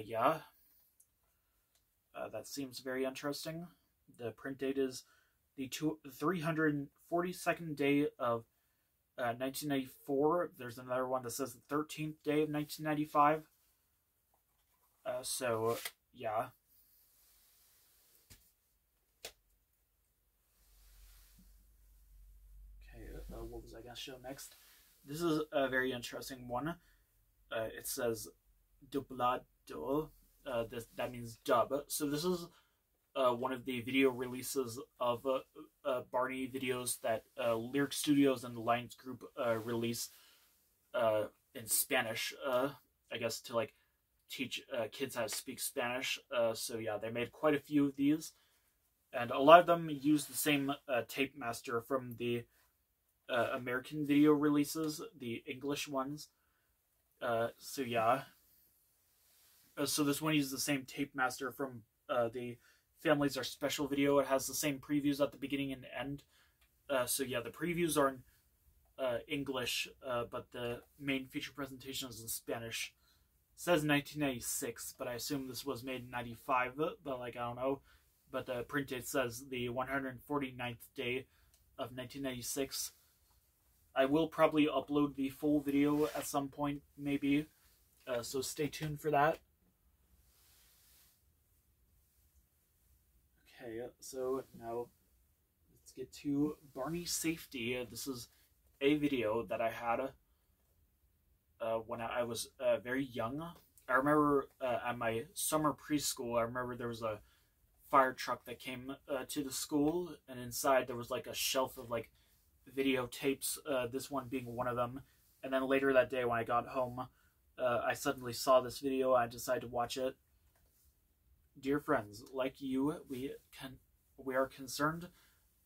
Speaker 1: yeah. That seems very interesting. The print date is the 342nd day of 1994. There's another one that says the 13th day of 1995. So, yeah. What was I going to show next? This is a very interesting one. It says dublado. That means dub. So this is one of the video releases of Barney videos that Lyric Studios and the Lions Group release in Spanish. I guess to like teach kids how to speak Spanish. So yeah, they made quite a few of these, and a lot of them use the same tape master from the American video releases, the English ones. So yeah. So this one uses the same tape master from the Families Are Special video. It has the same previews at the beginning and end. So yeah, the previews are in English, but the main feature presentation is in Spanish. It says 1996, but I assume this was made in 95, but like, I don't know. But the print date says the 149th day of 1996. I will probably upload the full video at some point, maybe. So stay tuned for that. Okay, so now let's get to Barney Safety. This is a video that I had when I was very young. I remember at my summer preschool, I remember there was a fire truck that came to the school, and inside there was like a shelf of like videotapes, this one being one of them. And then later that day when I got home, I suddenly saw this video. I decided to watch it. Dear friends, like you, we are concerned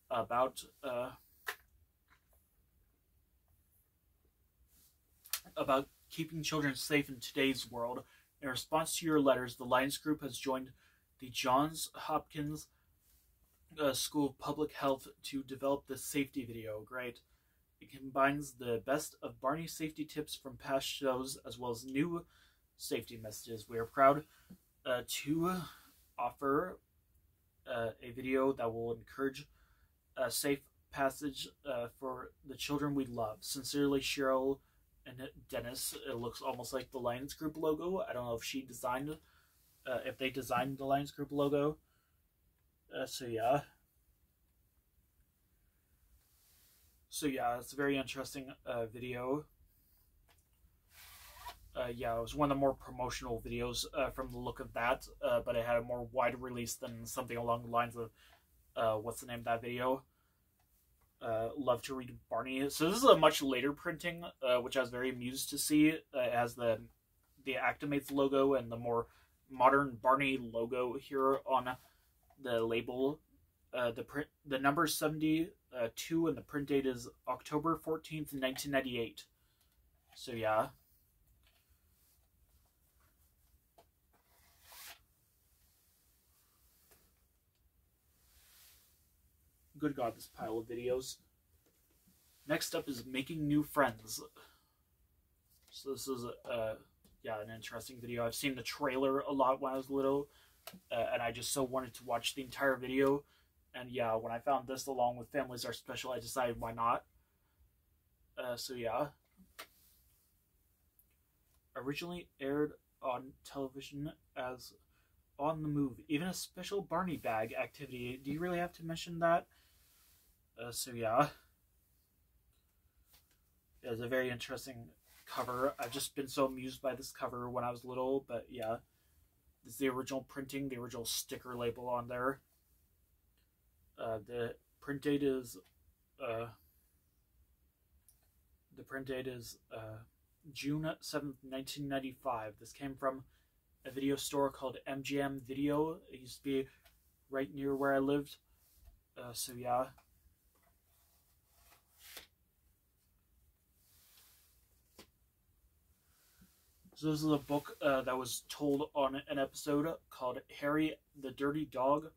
Speaker 1: about keeping children safe in today's world. In response to your letters, the Lions Group has joined the Johns Hopkins School of Public Health to develop this safety video. Great. It combines the best of Barney safety tips from past shows as well as new safety messages. We are proud to offer a video that will encourage a safe passage for the children we love. Sincerely, Cheryl and Dennis. It looks almost like the Lions Group logo. I don't know if she designed, if they designed the Lions Group logo. So yeah. So yeah, it's a very interesting video. Yeah, it was one of the more promotional videos from the look of that, but it had a more wide release than something along the lines of, what's the name of that video? Love to Read Barney. So this is a much later printing, which I was very amused to see. It has the Actimates logo and the more modern Barney logo here on the label. The number is 72, and the print date is October 14th, 1998. So yeah. Good God, this pile of videos. Next up is Making New Friends. So this is yeah, an interesting video. I've seen the trailer a lot when I was little, and I just so wanted to watch the entire video. And yeah, when I found this along with Families Are Special, I decided why not. So yeah. Originally aired on television as On the Move. Even a special Barney bag activity. Do you really have to mention that? So yeah. It was a very interesting cover. I've just been so amused by this cover when I was little, but yeah. This is the original printing, the original sticker label on there. The print date is June 7th, 1995. This came from a video store called MGM Video. It used to be right near where I lived. So yeah. So this is a book that was told on an episode called Harry the Dirty Dog.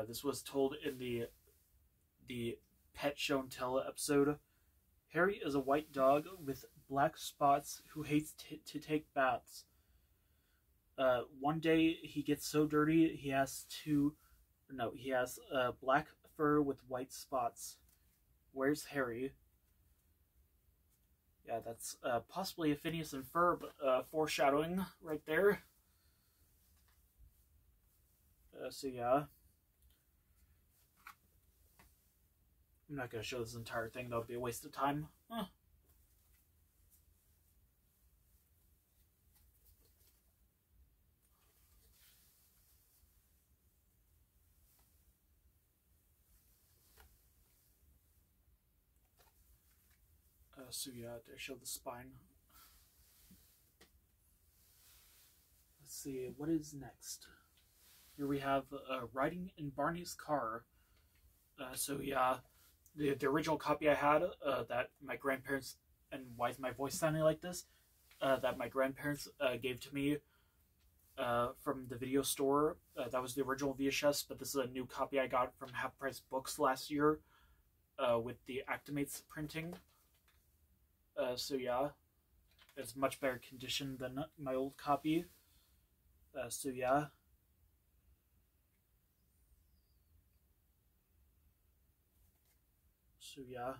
Speaker 1: This was told in the Pet Show and Tell episode. Harry is a white dog with black spots who hates to take baths. One day he gets so dirty he has black fur with white spots. Where's Harry? Yeah, that's possibly a Phineas and Ferb foreshadowing right there. So yeah. I'm not going to show this entire thing, that would be a waste of time. Huh. So yeah, I show the spine. Let's see, what is next? Here we have Riding in Barney's Car. So yeah, the original copy I had that my grandparents, and why is my voice sounding like this? That my grandparents gave to me from the video store. That was the original VHS, but this is a new copy I got from Half Price Books last year with the Actimates printing. So yeah, it's much better condition than my old copy. So yeah. So yeah.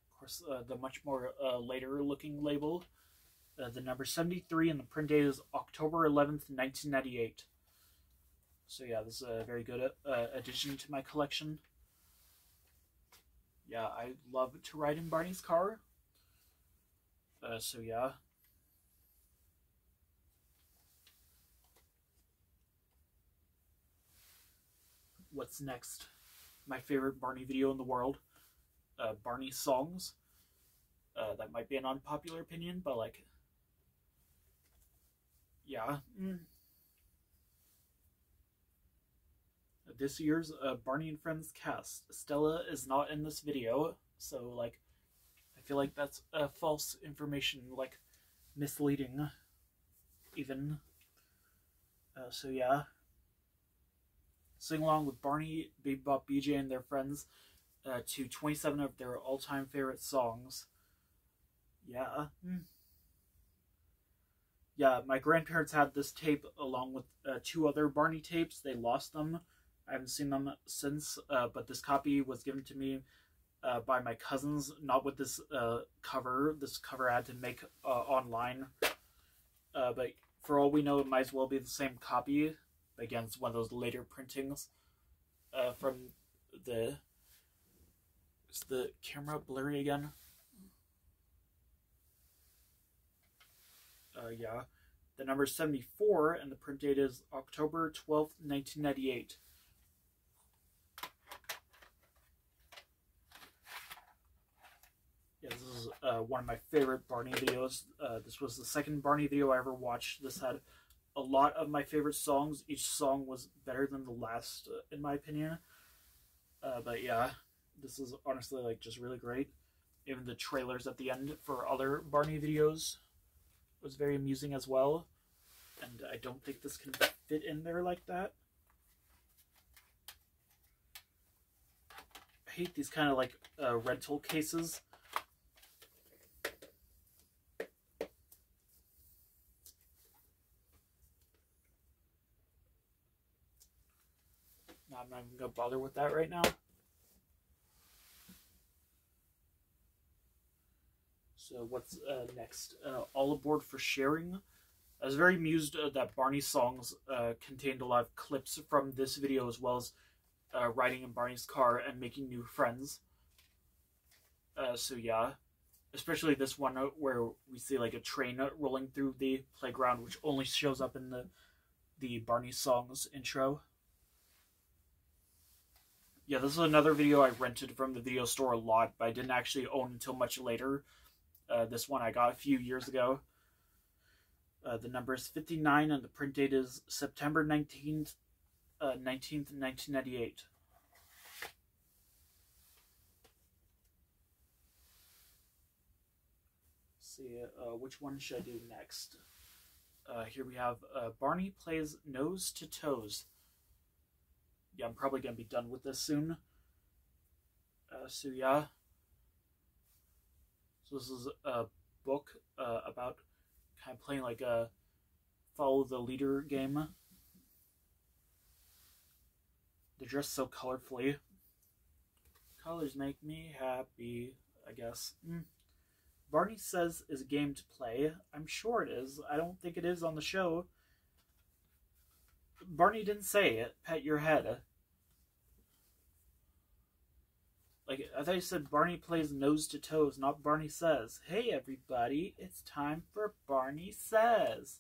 Speaker 1: Of course, the much more later looking label. The number 73 and the print date is October 11th, 1998. So yeah, this is a very good addition to my collection. Yeah, I love to ride in Barney's car. So yeah. What's next? My favorite Barney video in the world. Barney songs. That might be an unpopular opinion, but like, yeah. This year's Barney and Friends cast. Stella is not in this video, so like, I feel like that's false information, like misleading, even. So yeah. Sing along with Barney, Baby Bop, BJ, and their friends to 27 of their all-time favorite songs. Yeah. Yeah, my grandparents had this tape along with 2 other Barney tapes. They lost them. I haven't seen them since, but this copy was given to me by my cousins, not with this cover. This cover I had to make online. But for all we know, it might as well be the same copy. Again, it's one of those later printings from the... Is the camera blurry again? Yeah. The number 74, and the print date is October 12th, 1998. Yeah, this is one of my favorite Barney videos. This was the second Barney video I ever watched. This had a lot of my favorite songs. Each song was better than the last, in my opinion. But yeah, this is honestly like just really great. Even the trailers at the end for other Barney videos was very amusing as well. And I don't think this can fit in there like that. I hate these kind of like rental cases. I'm not even going to bother with that right now. So what's next? All Aboard for Sharing. I was very amused that Barney's songs contained a lot of clips from this video, as well as riding in Barney's car and making new friends. So yeah, especially this one where we see like a train rolling through the playground, which only shows up in the Barney songs intro. Yeah, this is another video I rented from the video store a lot, but I didn't actually own until much later. This one I got a few years ago. The number is 59 and the print date is September 19th, 1998. Let's see, which one should I do next? Here we have Barney plays Nose to Toes. Yeah, I'm probably going to be done with this soon. So yeah. So this is a book about kind of playing like a follow the leader game. They're dressed so colorfully. Colors make me happy, I guess. Barney says is a game to play. I'm sure it is. I don't think it is on the show. Barney didn't say it. Pet your head. Like, I thought you said Barney plays Nose to Toes, not Barney Says. Hey, everybody, it's time for Barney Says.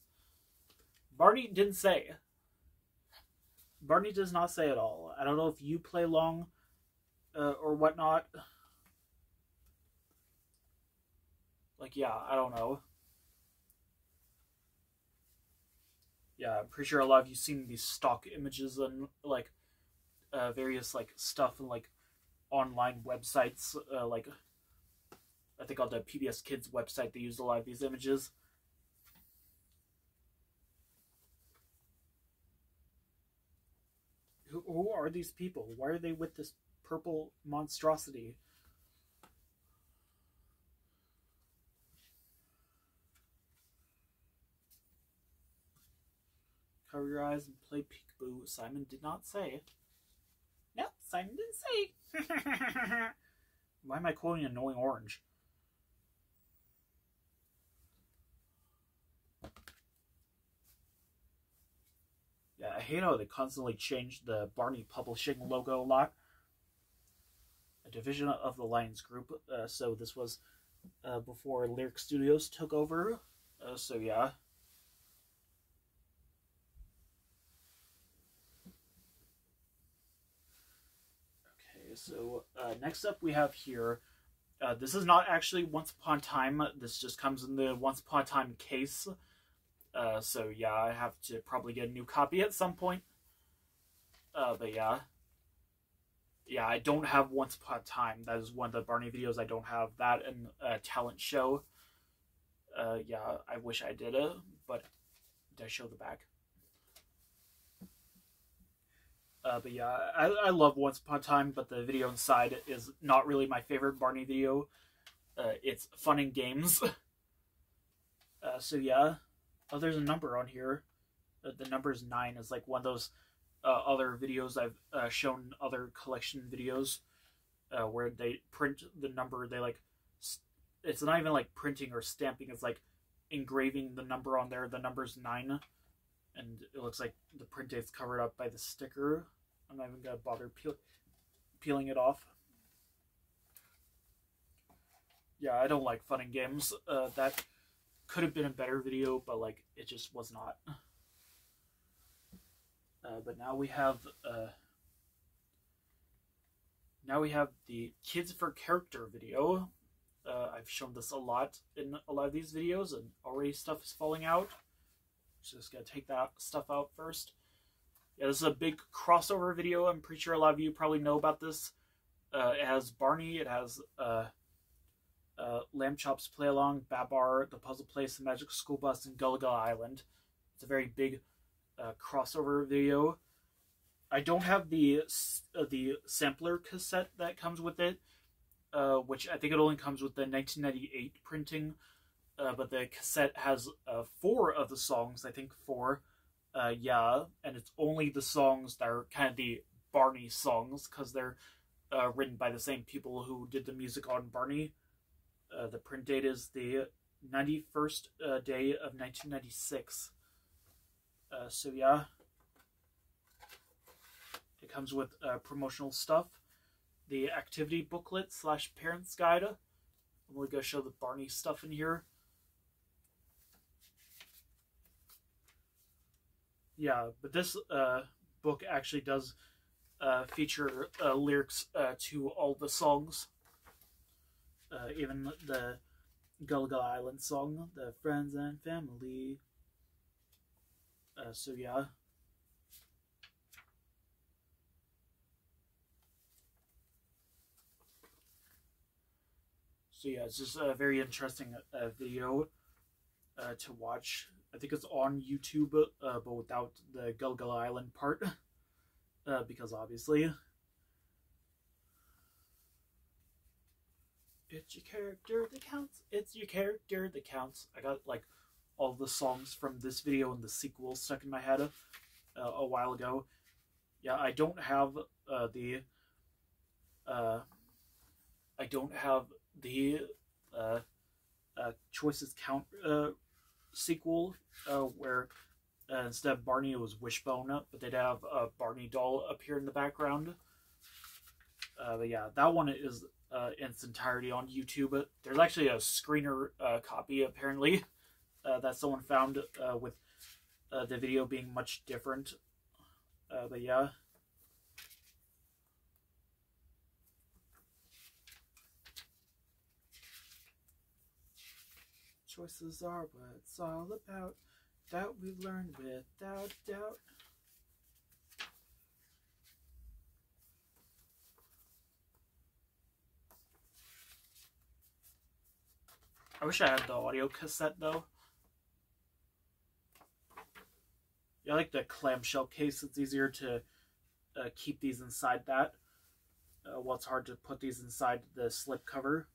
Speaker 1: Barney didn't say. Barney does not say at all. I don't know if you play along or whatnot. Like, yeah, I don't know. Yeah, I'm pretty sure a lot of you seen these stock images and like various like stuff and like online websites. Like I think on the PBS Kids website they use a lot of these images. Who are these people? Why are they with this purple monstrosity? Cover your eyes and play peekaboo. Simon did not say. No, Simon didn't say. Why am I quoting Annoying Orange? Yeah, I hate how they constantly change the Barney Publishing logo a lot. A division of the Lions Group. So this was before Lyric Studios took over. So yeah. So next up we have here, this is not actually Once Upon a Time, this just comes in the Once Upon a Time case, so yeah, I have to probably get a new copy at some point, but yeah, I don't have Once Upon a Time. That is one of the Barney videos I don't have, that and Talent Show. Yeah, I wish I did it, but did I show the back? But yeah, I love Once Upon a Time, but the video inside is not really my favorite Barney video. It's fun and games. So yeah. Oh, there's a number on here. The number is 9. It's like one of those other videos I've shown, other collection videos, where they print the number. They like, it's not even like printing or stamping. It's like engraving the number on there. The number's 9. And it looks like the print date's covered up by the sticker. I'm not even going to bother peeling it off. Yeah, I don't like fun and games. That could have been a better video, but like it just was not. But now we have the Kids for Character video. I've shown this a lot in a lot of these videos, and already stuff is falling out. Just gonna take that stuff out first. Yeah, this is a big crossover video. I'm pretty sure a lot of you probably know about this. It has Barney, it has Lamb Chop's Play Along, Babar, The Puzzle Place, The Magic School Bus, and Gullah Gullah Island. It's a very big crossover video. I don't have the sampler cassette that comes with it, which I think it only comes with the 1998 printing. But the cassette has 4 of the songs, I think 4, yeah, and it's only the songs that are kind of the Barney songs, because they're written by the same people who did the music on Barney. The print date is the 91st day of 1996. So yeah, It comes with promotional stuff, the activity booklet / parents guide. We're going to show the Barney stuff in here. Yeah, but this book actually does feature lyrics to all the songs. Even the Gulliver Island song, the Friends and Family. So yeah. So yeah, it's just a very interesting video to watch. I think it's on YouTube, but without the Gulliver Island part, because obviously it's your character that counts. It's your character that counts. I got like all the songs from this video and the sequel stuck in my head a while ago. Yeah, I don't have the Choices Count sequel where instead of Barney it was Wishbone, but they'd have a Barney doll appear in the background. But yeah, that one is in its entirety on YouTube. There's actually a screener copy apparently that someone found with the video being much different. But yeah. Choices are what it's all about. That we've learned without doubt. I wish I had the audio cassette though. Yeah, I like the clamshell case. It's easier to keep these inside that. Well, it's hard to put these inside the slip cover.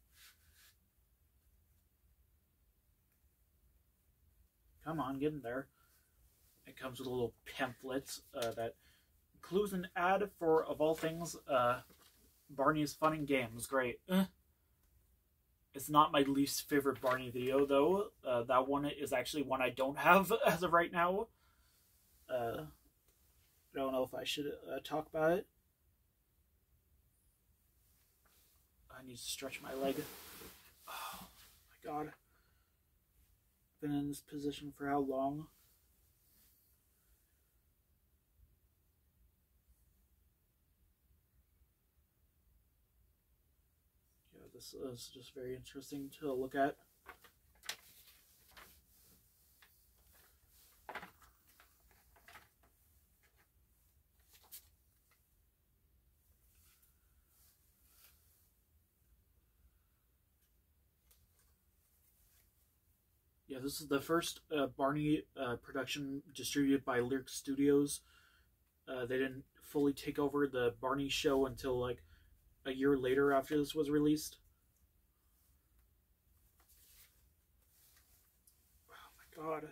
Speaker 1: Come on, get in there. It comes with a little pamphlet that includes an ad for, of all things, Barney's Fun and Games. Great. It's not my least favorite Barney video, though. That one is actually one I don't have as of right now. I don't know if I should talk about it. I need to stretch my leg. Oh my god. Been in this position for how long? Yeah, this is just very interesting to look at. Yeah, this is the first Barney production distributed by Lyric Studios. They didn't fully take over the Barney show until like a year later after this was released. Oh my god.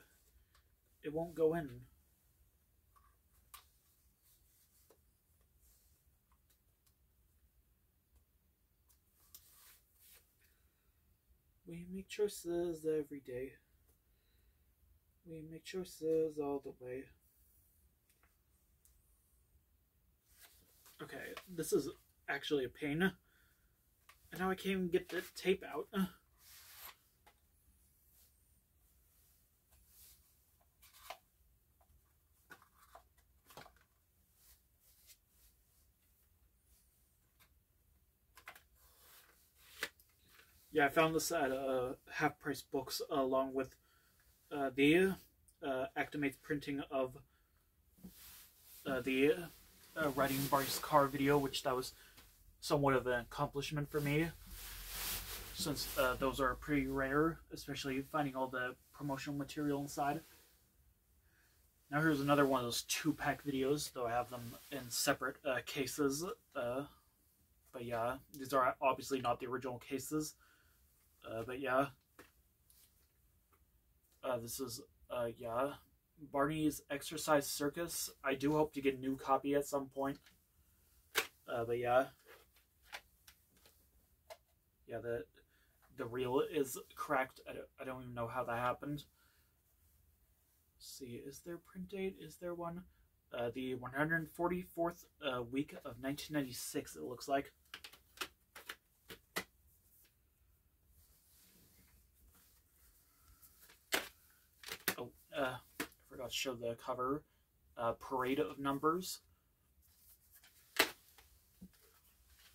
Speaker 1: It won't go in. We make choices every day. We make choices all the way. Okay, this is actually a pain. And now I can't even get the tape out. Yeah, I found this at Half Price Books along with the Actimates printing of the Riding Barney's Car video, which that was somewhat of an accomplishment for me, since those are pretty rare, especially finding all the promotional material inside. Now here's another one of those 2-pack videos, though I have them in separate cases. But yeah, these are obviously not the original cases. But yeah. This is, yeah, Barney's Exercise Circus. I do hope to get a new copy at some point. But yeah. Yeah, the reel is cracked. I don't even know how that happened. Let's see, is there print date? Is there one? The 144th week of 1996, it looks like. Oh, I forgot to show the cover. Parade of Numbers.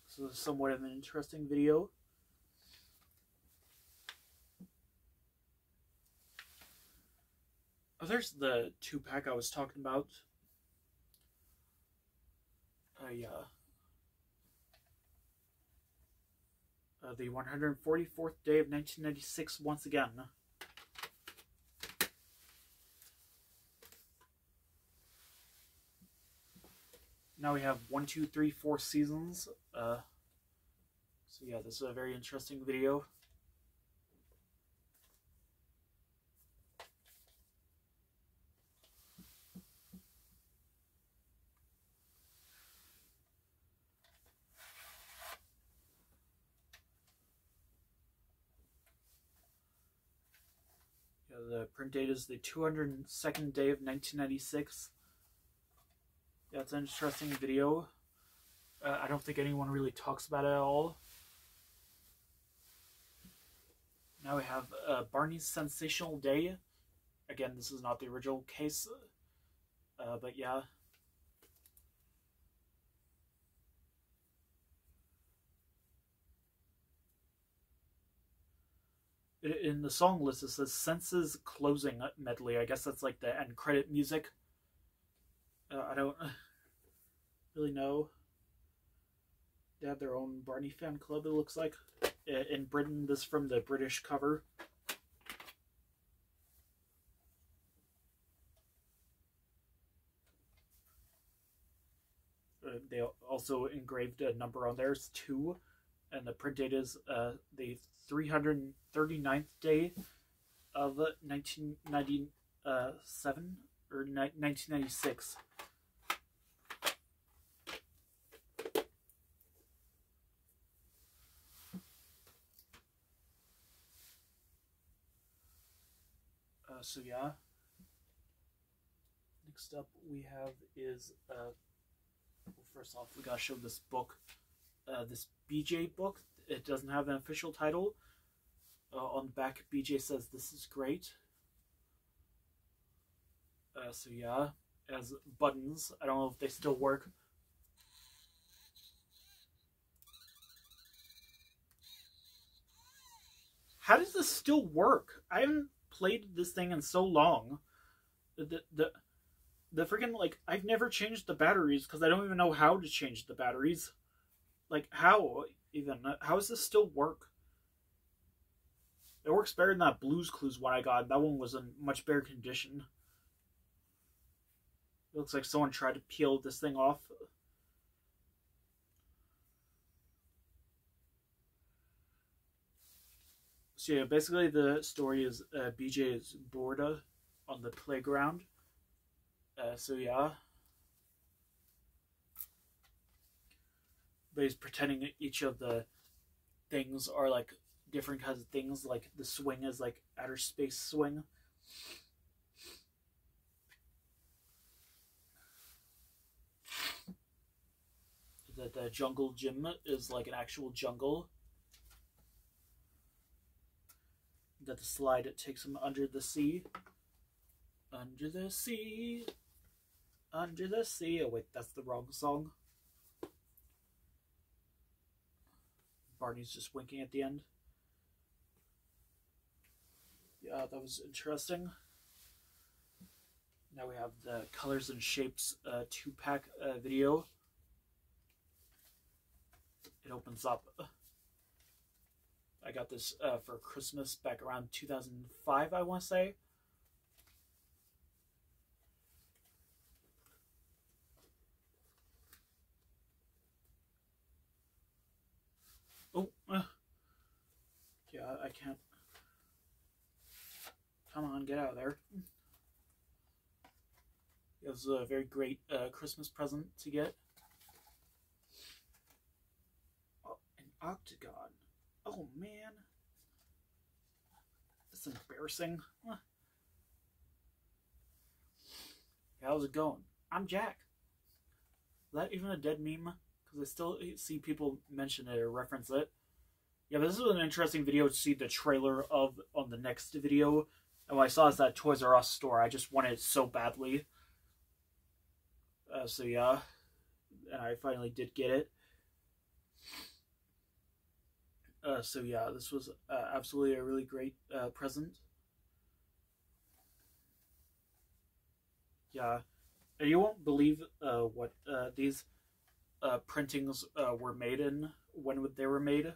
Speaker 1: So this is somewhat of an interesting video. Oh, there's the 2-pack I was talking about. Yeah. The 144th day of 1996 once again. Now we have 1, 2, 3, 4 seasons. So yeah, this is a very interesting video. Yeah, the print date is the 202nd day of 1996. Yeah, it's an interesting video. I don't think anyone really talks about it at all. Now we have Barney's Sensational Day. Again, this is not the original case, but yeah. In the song list, it says Senses Closing Medley. I guess that's like the end credit music. I don't really know. They have their own Barney fan club, it looks like. In Britain, this is from the British cover. They also engraved a number on there. It's 2. And the print date is the 339th day of 1997 or 1996. So yeah. Next up we have is well, first off we gotta show this book. This BJ book. It doesn't have an official title. On the back, BJ says, "This is great." So yeah, as buttons. I don't know if they still work. How does this still work? I haven't played this thing in so long. The freaking, like, I've never changed the batteries because I don't even know how to change the batteries. Like, how even? How does this still work? It works better than that Blue's Clues one I got. That one was in much better condition. It looks like someone tried to peel this thing off. So yeah, basically the story is BJ is bored on the playground. So yeah. But he's pretending each of the things are like different kinds of things. Like the swing is like outer space swing. The jungle gym is like an actual jungle. That the slide, it takes him under the sea. Under the sea. Under the sea. Oh wait, that's the wrong song. Barney's just winking at the end. Yeah, that was interesting. Now we have the Colors and Shapes 2-pack video. It opens up. I got this for Christmas back around 2005, I want to say. Oh, yeah, I can't. Come on, get out of there. It was a very great Christmas present to get. Oh, an octagon. Oh, man. That's embarrassing. How's it going? I'm Jack. Is that even a dead meme? Because I still see people mention it or reference it. Yeah, but this was an interesting video to see the trailer of on the next video. And what I saw is that Toys R Us store. I just wanted it so badly. So yeah, and I finally did get it. So yeah, this was absolutely a really great present. Yeah, and you won't believe what these printings were made in, when they were made.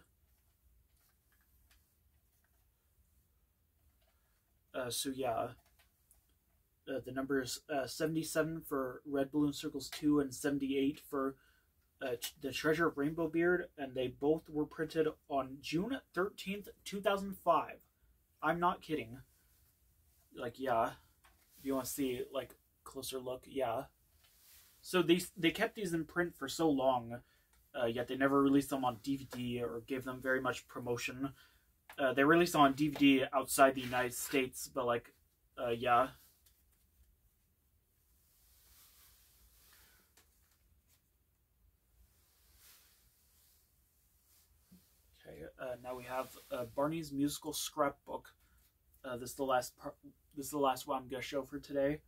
Speaker 1: So yeah, the numbers 77 for Red Balloon Circles 2 and 78 for the Treasure of Rainbow Beard, and they both were printed on June 13th, 2005. I'm not kidding. Like, yeah, if you want to see, like, closer look, yeah. So they kept these in print for so long, yet they never released them on DVD or gave them very much promotion. They released them on DVD outside the United States, but, like, yeah. Now we have Barney's musical scrapbook. This is the last part. This is the last one I'm gonna show for today.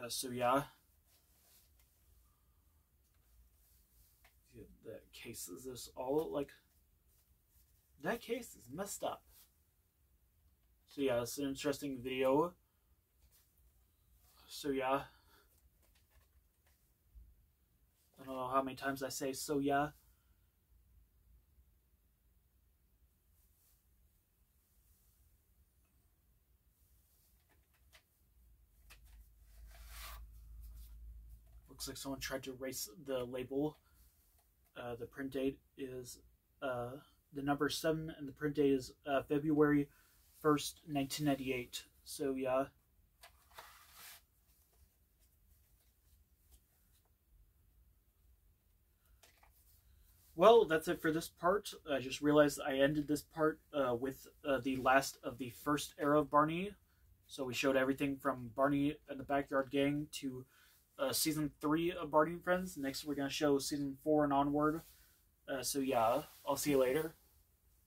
Speaker 1: So yeah, the case is this all like that case is messed up. So yeah, it's an interesting video. So yeah, I don't know how many times I say so yeah. Looks like someone tried to erase the label. The print date is the number 7, and the print date is February 1st, 1998. So yeah. Well, that's it for this part. I just realized I ended this part with the last of the first era of Barney. So we showed everything from Barney and the Backyard Gang to season 3 of Barney and Friends. Next, we're going to show season 4 and onward. So yeah, I'll see you later.